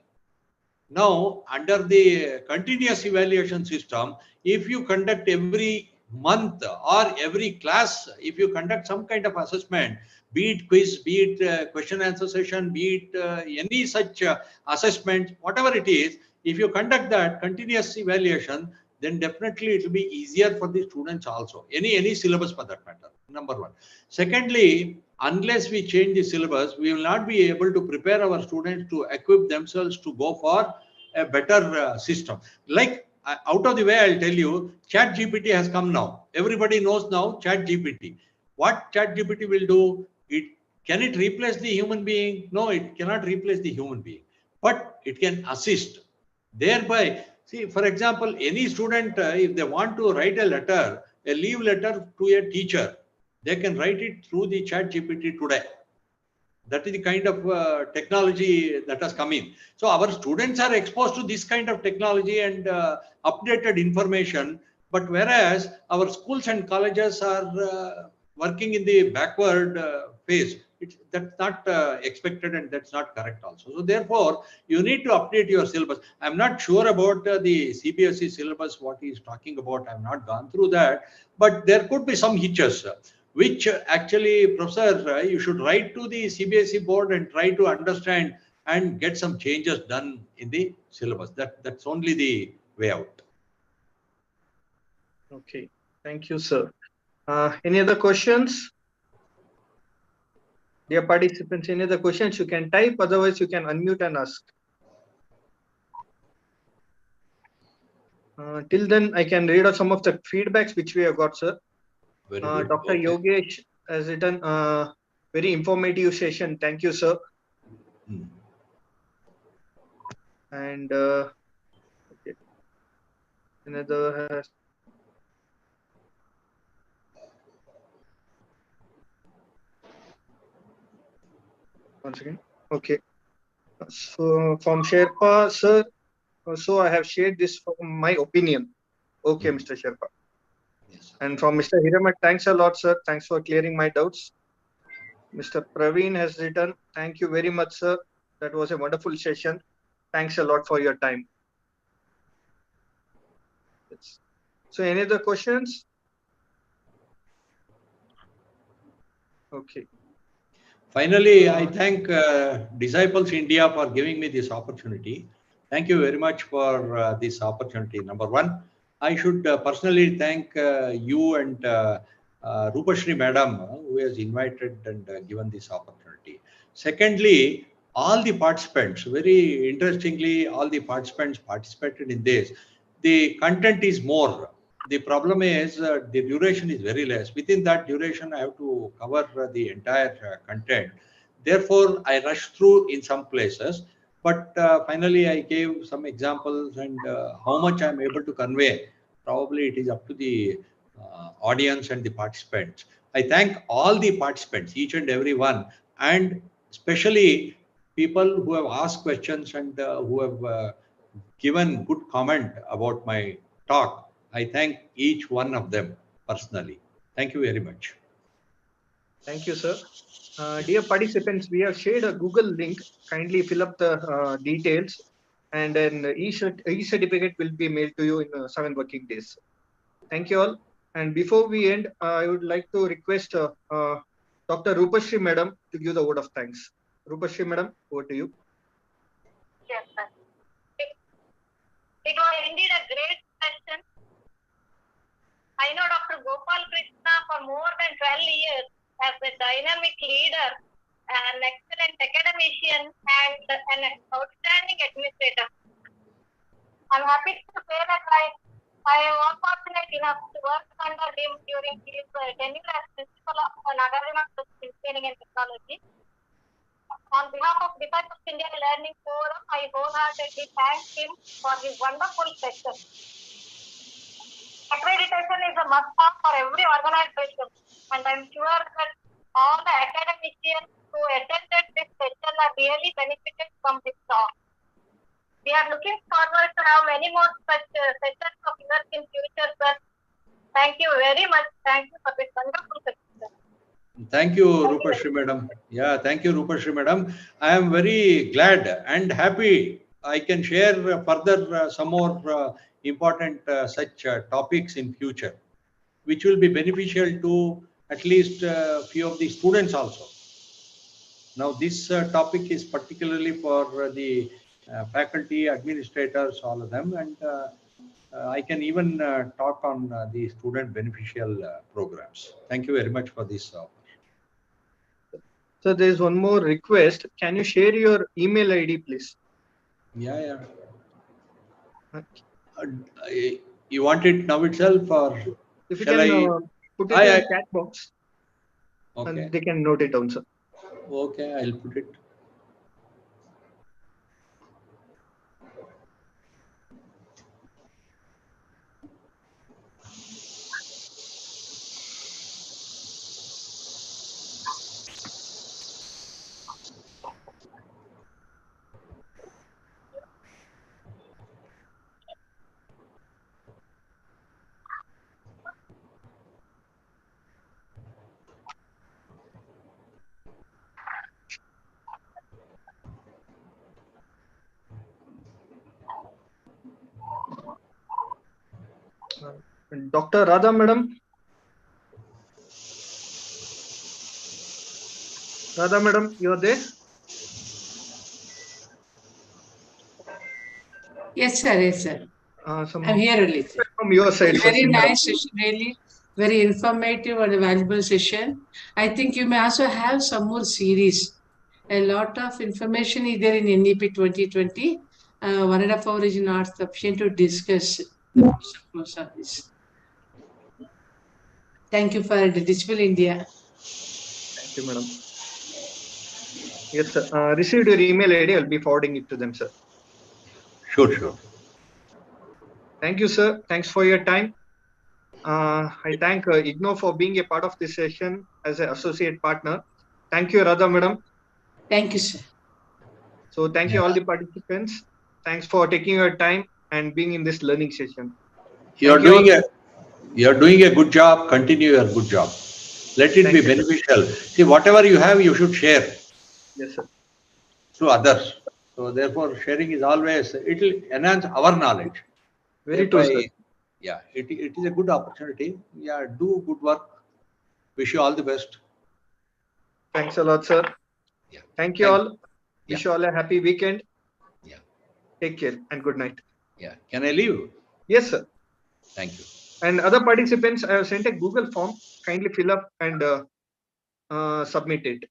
Now, under the continuous evaluation system, if you conduct every month or every class, if you conduct some kind of assessment, be it quiz, be it question answer session, be it any such assessment, whatever it is, if you conduct that continuous evaluation, then definitely it will be easier for the students also. Any syllabus for that matter, number one. Secondly, unless we change the syllabus, we will not be able to prepare our students to equip themselves to go for a better system. Like out of the way, I'll tell you, ChatGPT has come now. Everybody knows now ChatGPT. What ChatGPT will do, can it replace the human being? No, it cannot replace the human being, but it can assist. Thereby, see, for example, any student, if they want to write a letter, a leave letter to a teacher, they can write it through the ChatGPT today. That is the kind of technology that has come in. So our students are exposed to this kind of technology and updated information. But whereas our schools and colleges are working in the backward phase, that's not expected, and that's not correct also. So therefore, you need to update your syllabus. I'm not sure about the CBSE syllabus, what he is talking about. I've not gone through that, but there could be some hitches, which actually, Professor, you should write to the CBSE board and try to understand and get some changes done in the syllabus. That's only the way out. Okay, thank you, sir. Any other questions? Dear participants, any other questions you can type, otherwise you can unmute and ask. Till then, I can read out some of the feedbacks which we have got, sir. Dr. Okay. Yogesh has written very informative session. Thank you, sir. And okay. Another has once again. Okay. So from Sherpa, sir, so I have shared this from my opinion. Okay, Mr. Sherpa. Yes, and from Mr. Hiramat, thanks a lot, sir. Thanks for clearing my doubts. Mr. Praveen has written, thank you very much, sir. That was a wonderful session. Thanks a lot for your time. Yes. So any other questions? Okay. Finally, I thank Disciples India for giving me this opportunity. Thank you very much for this opportunity. Number one, I should personally thank you and Rupashri Madam, who has invited and given this opportunity. Secondly, all the participants, very interestingly, all the participants participated in this. The content is more. The problem is the duration is very less. Within that duration, I have to cover the entire content. Therefore, I rushed through in some places. But finally, I gave some examples, and how much I'm able to convey, probably it is up to the audience and the participants. I thank all the participants, each and every one, and especially people who have asked questions and who have given good comment about my talk. I thank each one of them personally. Thank you very much. Thank you, sir. Dear participants, we have shared a Google link. Kindly fill up the details, and then e-certificate will be mailed to you in 7 working days. Thank you all. And before we end, I would like to request Dr. Rupashri Madam to give the word of thanks. Rupashri Madam, over to you. Yes, sir. It was indeed a great session. I know Dr. Gopal Krishna for more than 12 years as a dynamic leader, an excellent academician, and an outstanding administrator. I'm happy to say that I was fortunate enough to work under him during his tenure as principal of Nagarjuna Engineering and Technology. On behalf of Disciples India Learning Forum, I wholeheartedly thank him for his wonderful session. Accreditation is a must-have for every organization, and I'm sure that all the academicians who attended this session are really benefited from this talk. We are looking forward to have many more such sessions of yours in future, sir. Thank you very much. Thank you for this wonderful session. Thank you, Rupashri Madam. Yeah, thank you, Rupashri Madam. I am very glad and happy I can share further some more important such topics in future, which will be beneficial to at least a few of the students also. Now, this topic is particularly for the faculty, administrators, all of them, and I can even talk on the student beneficial programs. Thank you very much for this. So there is one more request. Can you share your email ID, please? Yeah. You want it now itself, or if you shall can I put it in the chat box, okay, and they can note it down, sir. Okay, I'll put it. Dr. Radha Madam. Radha Madam, you are there? Yes, sir. Yes, sir. I'm here only. From your side. Very nice session, really. Very informative and valuable session. I think you may also have some more series. A lot of information is there in NEP 2020. 1.5 hours is not sufficient to discuss the pros of this. Thank you for the Digital India. Thank you, madam. Yes, sir. Received your email ID. I'll be forwarding it to them, sir. Sure. Thank you, sir. Thanks for your time. I thank IGNOU for being a part of this session as an associate partner. Thank you, Radha Madam. Thank you, sir. So thank you all the participants. Thanks for taking your time and being in this learning session. You're doing a good job. Continue your good job. Let it be beneficial. See, whatever you have, you should share. Yes, sir. To others. So therefore, sharing is always, it will enhance our knowledge. Very true, sir. Yeah, it is a good opportunity. Yeah, do good work. Wish you all the best. Thanks a lot, sir. Yeah. Thank you all. Wish you all a happy weekend. Yeah. Take care and good night. Yeah. Can I leave? Yes, sir. Thank you. And other participants, I have sent a Google form. Kindly fill up and submit it.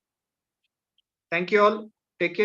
Thank you all. Take care.